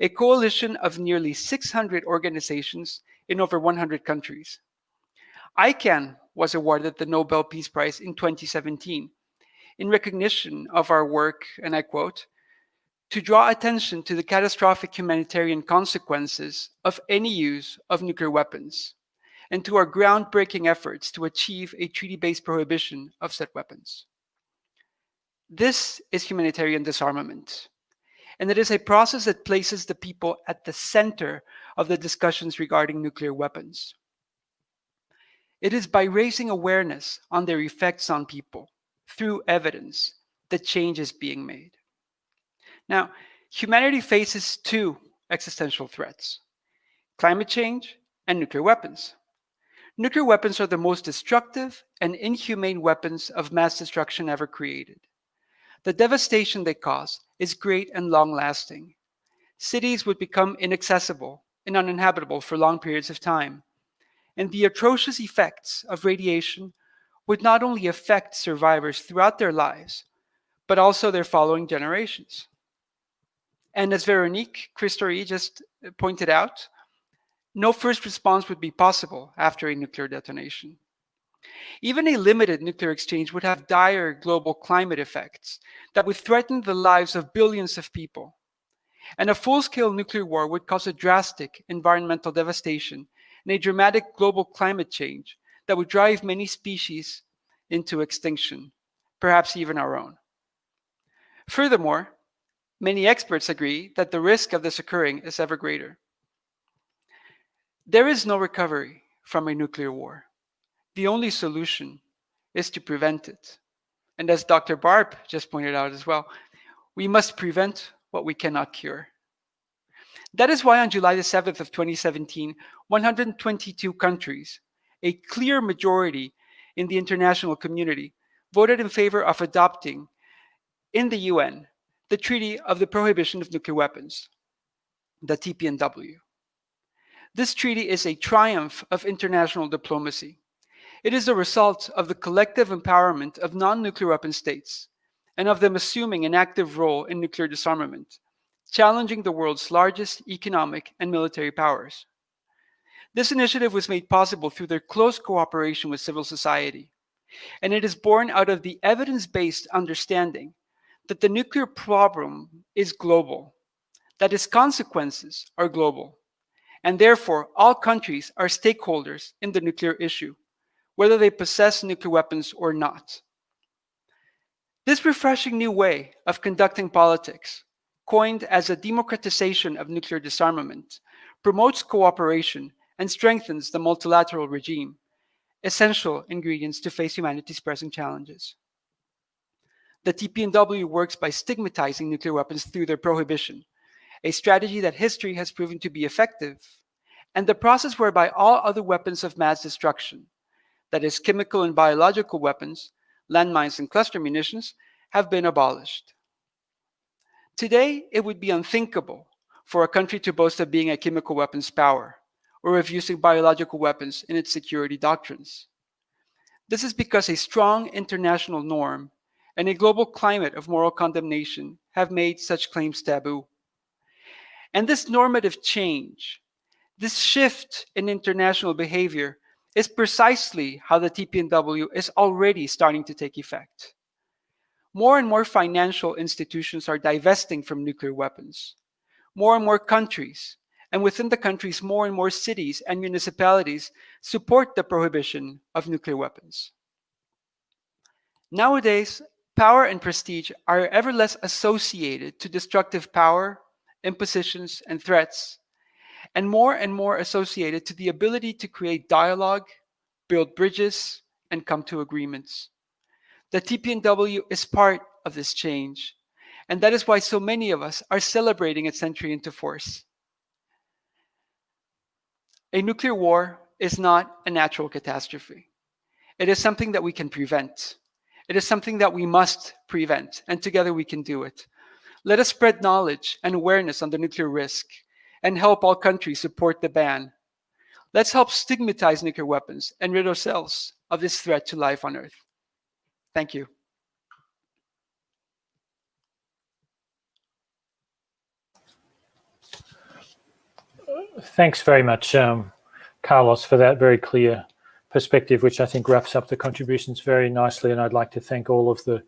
a coalition of nearly 600 organizations in over 100 countries. ICAN was awarded the Nobel Peace Prize in 2017 in recognition of our work, and I quote, to draw attention to the catastrophic humanitarian consequences of any use of nuclear weapons, and to our groundbreaking efforts to achieve a treaty-based prohibition of said weapons. This is humanitarian disarmament, and it is a process that places the people at the center of the discussions regarding nuclear weapons. It is by raising awareness on their effects on people through evidence that change is being made. Now, humanity faces two existential threats: climate change and nuclear weapons. Nuclear weapons are the most destructive and inhumane weapons of mass destruction ever created. The devastation they cause is great and long-lasting. Cities would become inaccessible and uninhabitable for long periods of time. And the atrocious effects of radiation would not only affect survivors throughout their lives, but also their following generations. And as Veronique Christori just pointed out, no first response would be possible after a nuclear detonation. Even a limited nuclear exchange would have dire global climate effects that would threaten the lives of billions of people. And a full-scale nuclear war would cause a drastic environmental devastation and a dramatic global climate change that would drive many species into extinction, perhaps even our own. Furthermore, many experts agree that the risk of this occurring is ever greater. There is no recovery from a nuclear war. The only solution is to prevent it. And as Dr. Barb just pointed out as well, we must prevent what we cannot cure. That is why on July the 7th of 2017, 122 countries, a clear majority in the international community, voted in favor of adopting in the UN the Treaty of the Prohibition of Nuclear Weapons, the TPNW. This treaty is a triumph of international diplomacy. It is a result of the collective empowerment of non-nuclear weapon states and of them assuming an active role in nuclear disarmament, challenging the world's largest economic and military powers. This initiative was made possible through their close cooperation with civil society, and it is born out of the evidence-based understanding that the nuclear problem is global, that its consequences are global, and therefore all countries are stakeholders in the nuclear issue, whether they possess nuclear weapons or not. This refreshing new way of conducting politics, coined as a democratization of nuclear disarmament, promotes cooperation and strengthens the multilateral regime, essential ingredients to face humanity's pressing challenges. The TPNW works by stigmatizing nuclear weapons through their prohibition, a strategy that history has proven to be effective, and the process whereby all other weapons of mass destruction, that is, chemical and biological weapons, landmines and cluster munitions, have been abolished. Today, it would be unthinkable for a country to boast of being a chemical weapons power or of using biological weapons in its security doctrines. This is because a strong international norm and a global climate of moral condemnation have made such claims taboo. And this normative change, this shift in international behavior, is precisely how the TPNW is already starting to take effect. More and more financial institutions are divesting from nuclear weapons. More and more countries, and within the countries, more and more cities and municipalities support the prohibition of nuclear weapons. Nowadays, power and prestige are ever less associated to destructive power, impositions, and threats, and more associated to the ability to create dialogue, build bridges, and come to agreements. The TPNW is part of this change, and that is why so many of us are celebrating its entry into force. A nuclear war is not a natural catastrophe. It is something that we can prevent. It is something that we must prevent, and together we can do it. Let us spread knowledge and awareness on the nuclear risk and help all countries support the ban. Let's help stigmatize nuclear weapons and rid ourselves of this threat to life on Earth. Thank you. Thanks very much, Carlos, for that very clear perspective, which I think wraps up the contributions very nicely. And I'd like to thank all of the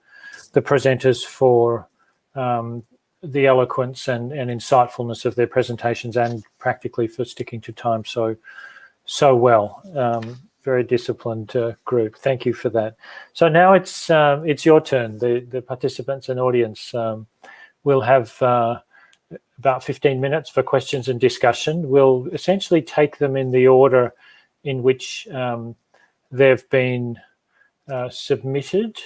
presenters for the eloquence and insightfulness of their presentations, and practically for sticking to time so well. Very disciplined group. Thank you for that. So now it's your turn. The participants and audience will have about 15 minutes for questions and discussion. We'll essentially take them in the order in which they've been submitted.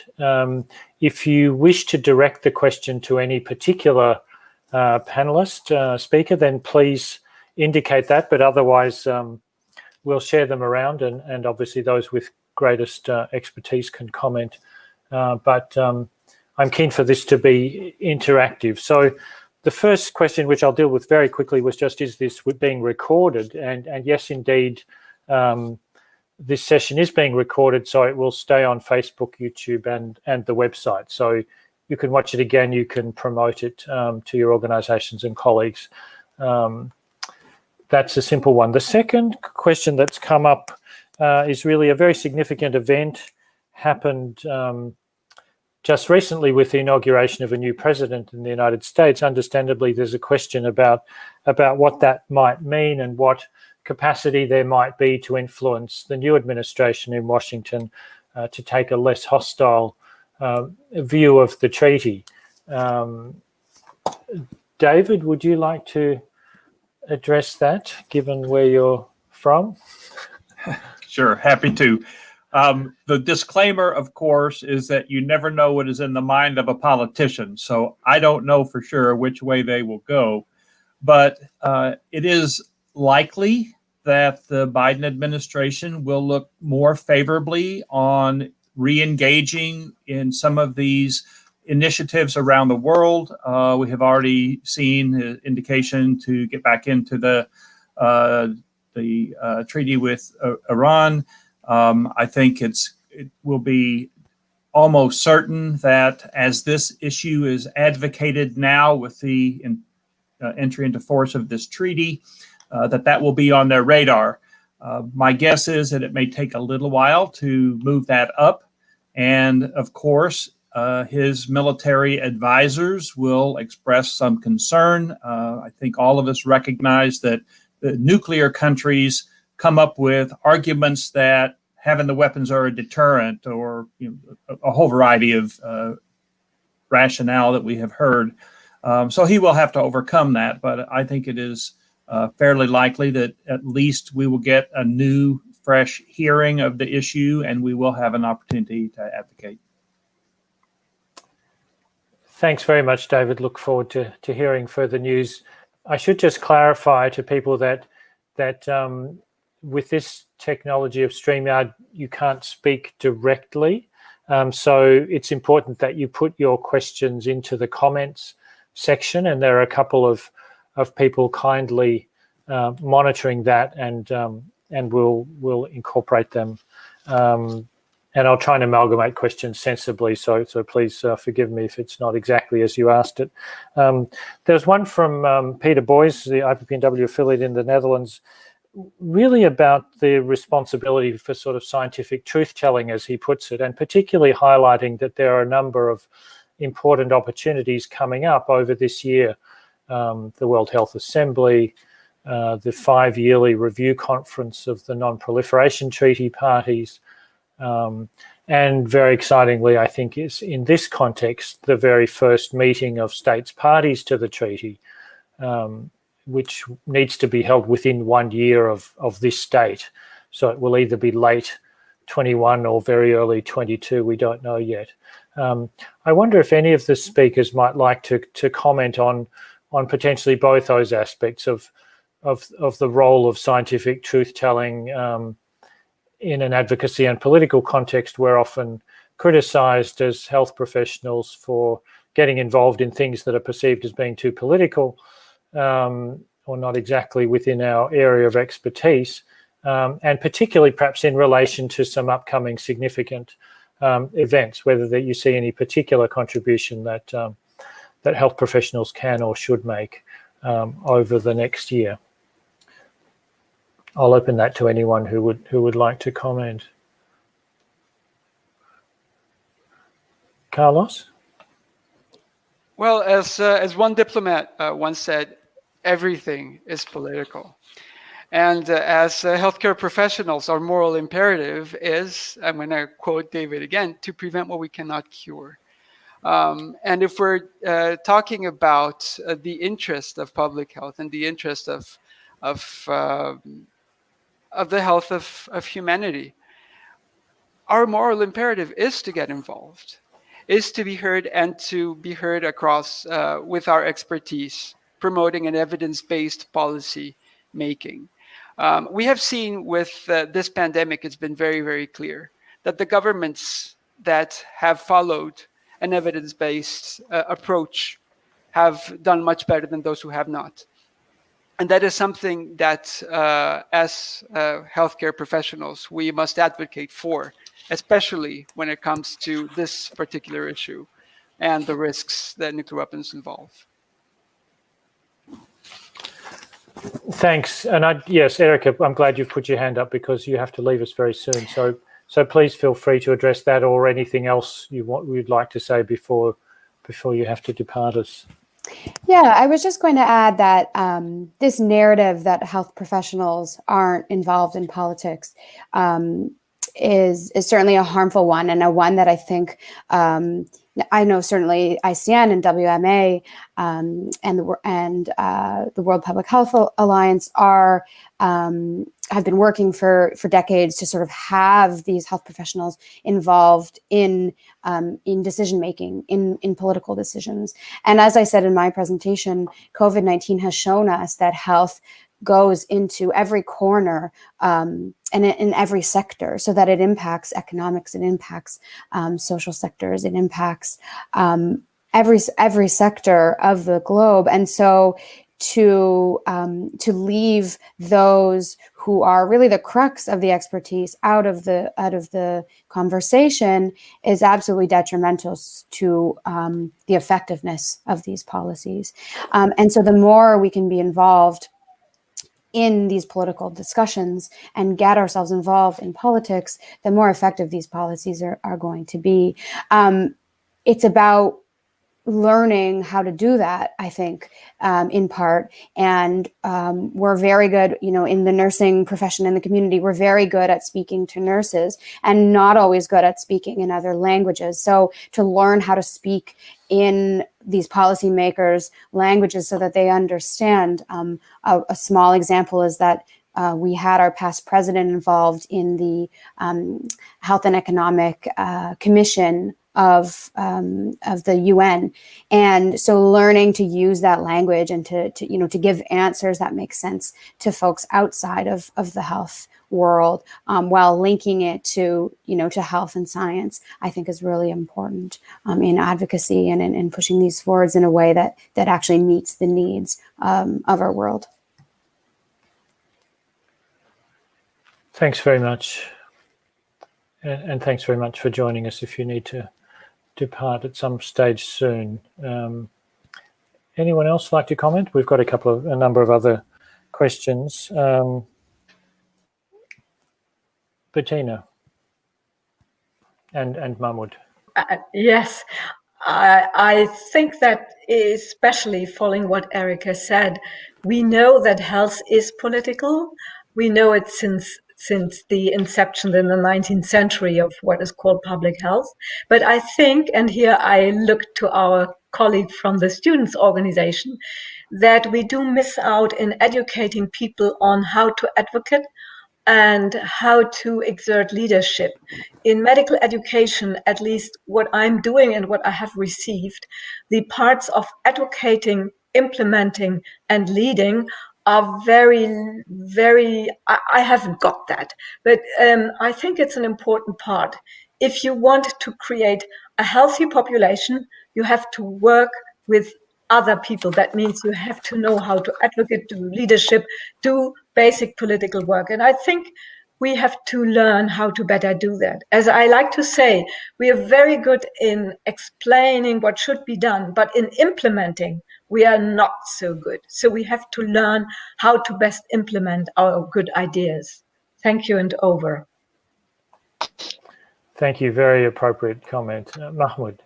If you wish to direct the question to any particular panelist, speaker, then please indicate that, but otherwise we'll share them around, and obviously those with greatest expertise can comment. But I'm keen for this to be interactive. So the first question, which I'll deal with very quickly, was just, is this being recorded? And yes, indeed, this session is being recorded, so it will stay on Facebook, YouTube, and the website. So you can watch it again, you can promote it to your organizations and colleagues. That's a simple one. The second question that's come up is really a very significant event, happened just recently with the inauguration of a new president in the United States. Understandably, there's a question about what that might mean and what capacity there might be to influence the new administration in Washington to take a less hostile view of the treaty. David, would you like to address that, given where you're from? Sure, happy to. The disclaimer, of course, is that you never know what is in the mind of a politician. So I don't know for sure which way they will go. But it is likely that the Biden administration will look more favorably on re-engaging in some of these initiatives around the world. We have already seen the indication to get back into the treaty with Iran. I think it will be almost certain that as this issue is advocated now with the entry into force of this treaty, that will be on their radar. My guess is that it may take a little while to move that up. And of course, his military advisors will express some concern. I think all of us recognize that the nuclear countries come up with arguments that having the weapons are a deterrent, or a whole variety of rationale that we have heard. So he will have to overcome that, but I think it is fairly likely that at least we will get a new, fresh hearing of the issue, and we will have an opportunity to advocate. Thanks very much, David. Look forward to hearing further news. I should just clarify to people that with this technology of StreamYard, you can't speak directly. So it's important that you put your questions into the comments section, and there are a couple of people kindly monitoring that, and we'll incorporate them. And I'll try and amalgamate questions sensibly, so please forgive me if it's not exactly as you asked it. There's one from Peter Boys, the IPPNW affiliate in the Netherlands, really about the responsibility for sort of scientific truth-telling, as he puts it, and particularly highlighting that there are a number of important opportunities coming up over this year. The World Health Assembly, the 5-yearly review conference of the Non-Proliferation Treaty parties, and very excitingly, I think, is in this context, the very first meeting of states parties to the treaty, which needs to be held within 1 year of this date. So it will either be late 21 or very early 22, we don't know yet. I wonder if any of the speakers might like to comment on potentially both those aspects of the role of scientific truth-telling in an advocacy and political context. We're often criticized as health professionals for getting involved in things that are perceived as being too political, or not exactly within our area of expertise, and particularly perhaps in relation to some upcoming significant events, whether that you see any particular contribution that health professionals can or should make over the next year. I'll open that to anyone who would like to comment. Carlos? Well, as one diplomat once said, everything is political. And as healthcare professionals, our moral imperative is, I'm going to quote David again, to prevent what we cannot cure. And if we're talking about the interest of public health and the interest of the health of humanity, our moral imperative is to get involved, is to be heard, and to be heard across with our expertise, promoting an evidence-based policy making. We have seen with this pandemic, it's been very, very clear that the governments that have followed an evidence-based approach have done much better than those who have not. And that is something that as healthcare professionals, we must advocate for, especially when it comes to this particular issue and the risks that nuclear weapons involve. Thanks. And yes, Erica, I'm glad you've put your hand up because you have to leave us very soon. So please feel free to address that or anything else you'd like to say before you have to depart us. Yeah, I was just going to add that this narrative that health professionals aren't involved in politics is certainly a harmful one, and a one that I think I know certainly ICN and WMA and the World Public Health Alliance are have been working for decades to sort of have these health professionals involved in decision making, in political decisions. And as I said in my presentation, COVID-19 has shown us that health goes into every corner and in every sector, so that it impacts economics, it impacts social sectors, it impacts every sector of the globe. And so to leave those who are really the crux of the expertise out of the conversation is absolutely detrimental to the effectiveness of these policies. And so the more we can be involved in these political discussions and get ourselves involved in politics, the more effective these policies are going to be. It's about learning how to do that, I think, in part. And we're very good, in the nursing profession, in the community, we're very good at speaking to nurses and not always good at speaking in other languages. So to learn how to speak in these policymakers' languages so that they understand. A small example is that we had our past president involved in the Health and Economic Commission of the UN, and so learning to use that language and to give answers that make sense to folks outside of the health world, while linking it to health and science, I think is really important in advocacy and in pushing these forwards in a way that actually meets the needs of our world. Thanks very much, and thanks very much for joining us. If you need to depart at some stage soon, anyone else like to comment? We've got a number of other questions. Bettina and Mahmoud. Yes, I think that especially following what Erica said, we know that health is political. We know it since the inception in the 19th century of what is called public health. But I think, and here I look to our colleague from the students' organization, that we do miss out in educating people on how to advocate and how to exert leadership. In medical education, at least what I'm doing and what I have received, the parts of advocating, implementing, and leading are very, very, I haven't got that. But I think it's an important part. If you want to create a healthy population, you have to work with other people. That means you have to know how to advocate, do leadership, do basic political work. And I think we have to learn how to better do that. As I like to say, we are very good in explaining what should be done, but in implementing, we are not so good. So we have to learn how to best implement our good ideas. Thank you, and over. Thank you. Very appropriate comment. Mahmoud.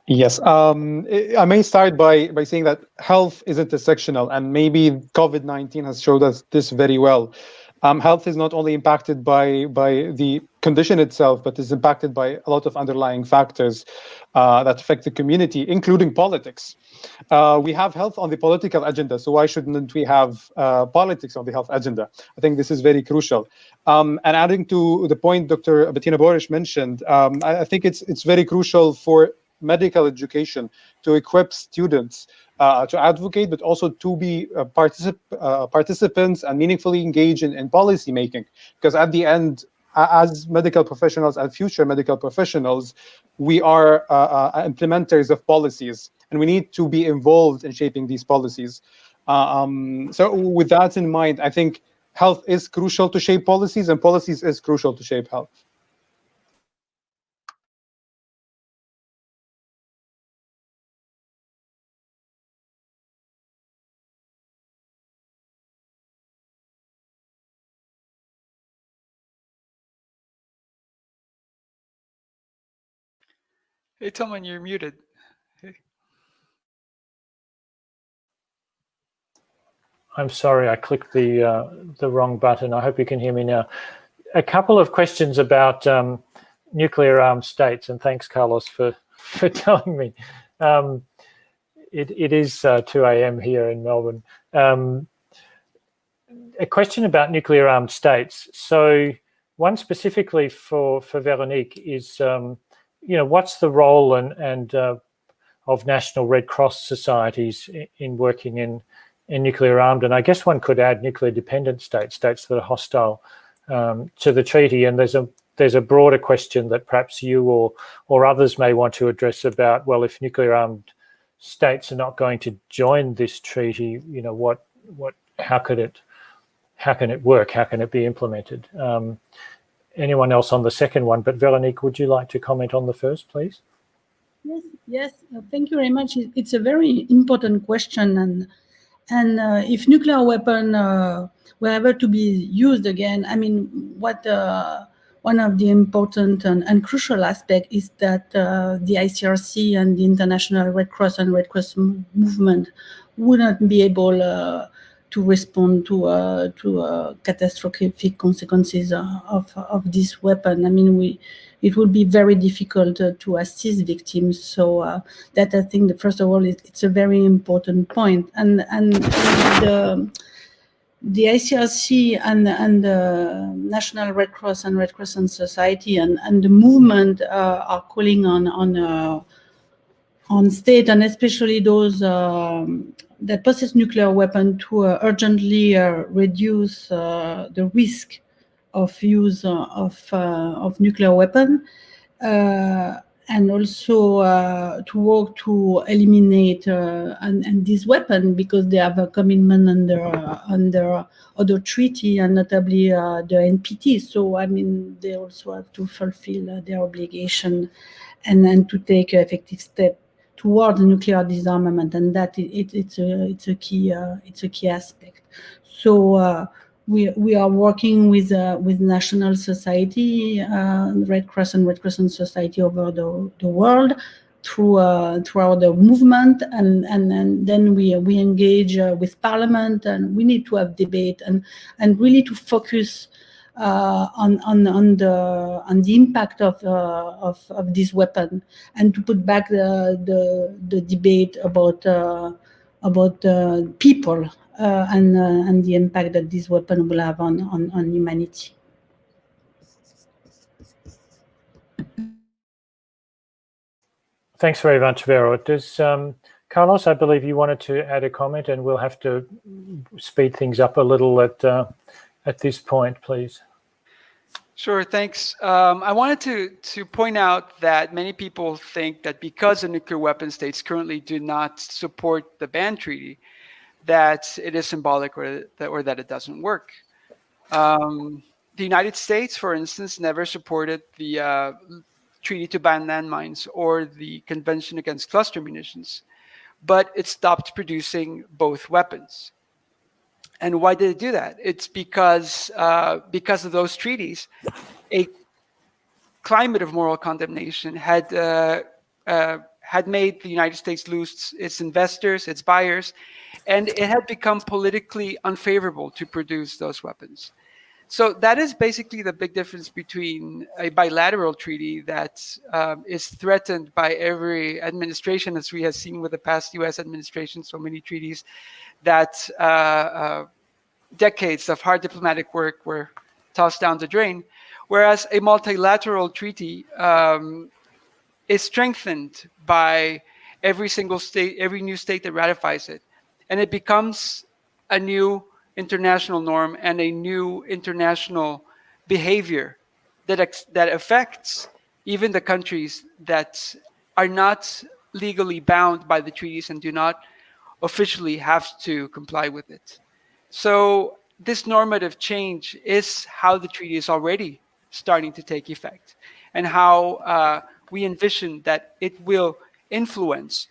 Yes, I may start by saying that health is intersectional, and maybe COVID-19 has showed us this very well. Health is not only impacted by the condition itself, but is impacted by a lot of underlying factors that affect the community, including politics. We have health on the political agenda, so why shouldn't we have politics on the health agenda? I think this is very crucial. And adding to the point Dr. Bettina Borish mentioned, I think it's very crucial for medical education to equip students to advocate, but also to be participants and meaningfully engage in policy making. Because at the end, as medical professionals and future medical professionals, we are implementers of policies, and we need to be involved in shaping these policies. So with that in mind, I think health is crucial to shape policies, and policies is crucial to shape health. Hey, Tillman, you're muted. Hey. I'm sorry, I clicked the wrong button. I hope you can hear me now. a couple of questions about nuclear armed states, and thanks, Carlos, for telling me. It is 2 a.m. here in Melbourne. A question about nuclear armed states. So one specifically for Veronique is, what's the role and of national Red Cross societies in working in nuclear armed, and I guess one could add nuclear dependent states that are hostile to the treaty. And there's a broader question that perhaps you or others may want to address about, well, if nuclear armed states are not going to join this treaty, how can it work? How can it be implemented? Anyone else on the second one? But Veronique, would you like to comment on the first, please? Yes. Thank you very much. It's a very important question, and if nuclear weapon were ever to be used again, I mean, one of the important and crucial aspects is that the ICRC and the International Red Cross and Red Cross movement wouldn't be able to respond to catastrophic consequences of this weapon. I mean, it would be very difficult to assist victims. So that, I think, first of all, it's a very important point. And the ICRC and the National Red Cross and Red Crescent Society and the movement are calling on state, and especially those that possess nuclear weapon, to urgently reduce the risk of use of nuclear weapon, and also to work to eliminate and this weapon, because they have a commitment under other treaty, and notably the NPT. So I mean, they also have to fulfill their obligation and to take effective steps toward nuclear disarmament, and that it's a key aspect. So we are working with national society, Red Cross and Red Crescent Society over the world throughout the movement, and then we engage with Parliament, and we need to have debate and really to focus on the impact of this weapon, and to put back the debate about people and the impact that this weapon will have on humanity. Thanks very much, Vero. Does Carlos, I believe you wanted to add a comment, and we'll have to speed things up a little at this point, please. Sure, thanks. I wanted to point out that many people think that because the nuclear weapon states currently do not support the ban treaty, that it is symbolic or that it doesn't work. The United States, for instance, never supported the treaty to ban landmines or the Convention Against Cluster Munitions, but it stopped producing both weapons. And why did it do that? It's because of those treaties, a climate of moral condemnation had made the United States lose its investors, its buyers, and it had become politically unfavorable to produce those weapons. So that is basically the big difference between a bilateral treaty that is threatened by every administration, as we have seen with the past U.S. administration, so many treaties that decades of hard diplomatic work were tossed down the drain, whereas a multilateral treaty is strengthened by every single state, every new state that ratifies it, and it becomes a new international norm and a new international behavior that affects even the countries that are not legally bound by the treaties and do not officially have to comply with it. So this normative change is how the treaty is already starting to take effect, and how we envision that it will influence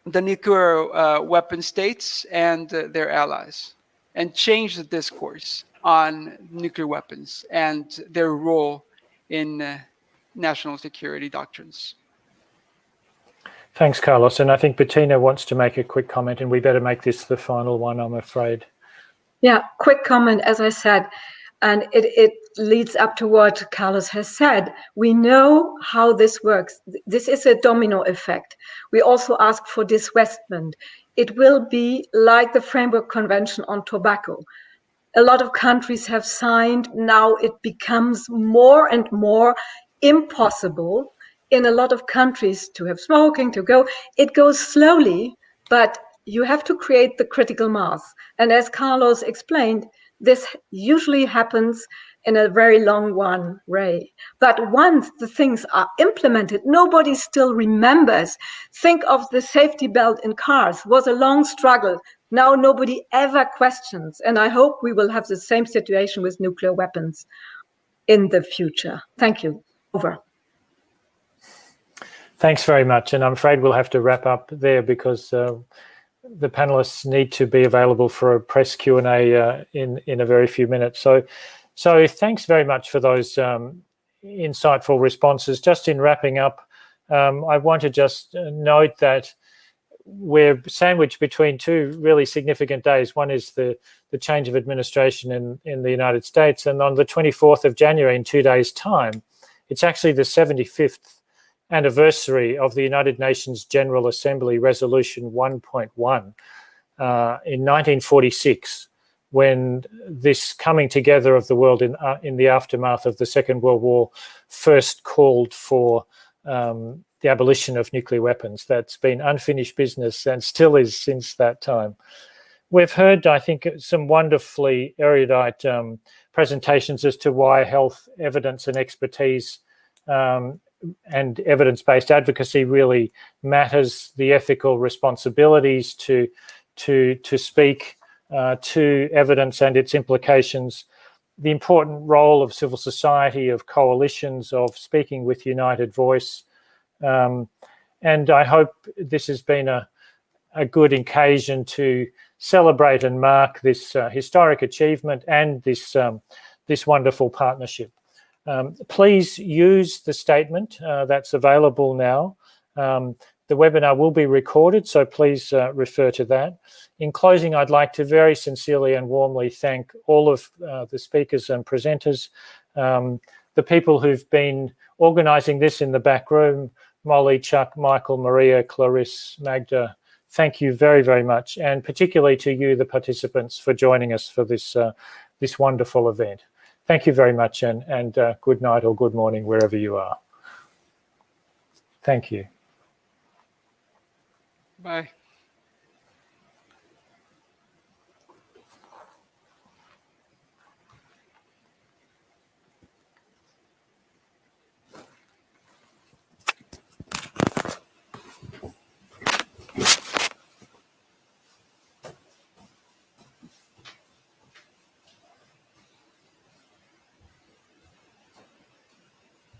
the nuclear weapon states and their allies, and change the discourse on nuclear weapons and their role in national security doctrines. Thanks, Carlos. And I think Bettina wants to make a quick comment, and we better make this the final one, I'm afraid. Yeah, quick comment. As I said, And it leads up to what Carlos has said. We know how this works. This is a domino effect. We also ask for divestment. It will be like the Framework Convention on Tobacco. A lot of countries have signed. Now it becomes more and more impossible in a lot of countries to have smoking, to go. It goes slowly, but you have to create the critical mass. And as Carlos explained, this usually happens in a very long way. But once the things are implemented, nobody still remembers. Think of the safety belt in cars. It was a long struggle. Now nobody ever questions. And I hope we will have the same situation with nuclear weapons in the future. Thank you. Over. Thanks very much. And I'm afraid we'll have to wrap up there because the panelists need to be available for a press Q&A in a very few minutes. So thanks very much for those insightful responses. Just in wrapping up, I want to just note that we're sandwiched between two really significant days. One is the change of administration in the United States, and on the 24th of January, in 2 days' time, it's actually the 75th anniversary of the United Nations General Assembly Resolution 1.1 in 1946, when this coming together of the world in the aftermath of the Second World War first called for the abolition of nuclear weapons. That's been unfinished business and still is since that time. We've heard, I think, some wonderfully erudite presentations as to why health evidence and expertise and evidence-based advocacy really matters, the ethical responsibilities to speak to evidence and its implications, the important role of civil society, of coalitions, of speaking with united voice. And I hope this has been a good occasion to celebrate and mark this historic achievement and this wonderful partnership. Please use the statement that's available now. The webinar will be recorded, so please refer to that. In closing, I'd like to very sincerely and warmly thank all of the speakers and presenters, the people who've been organising this in the back room, Molly, Chuck, Michael, Maria, Clarisse, Magda. Thank you very, very much, and particularly to you, the participants, for joining us for this wonderful event. Thank you very much, and good night or good morning, wherever you are. Thank you. Bye.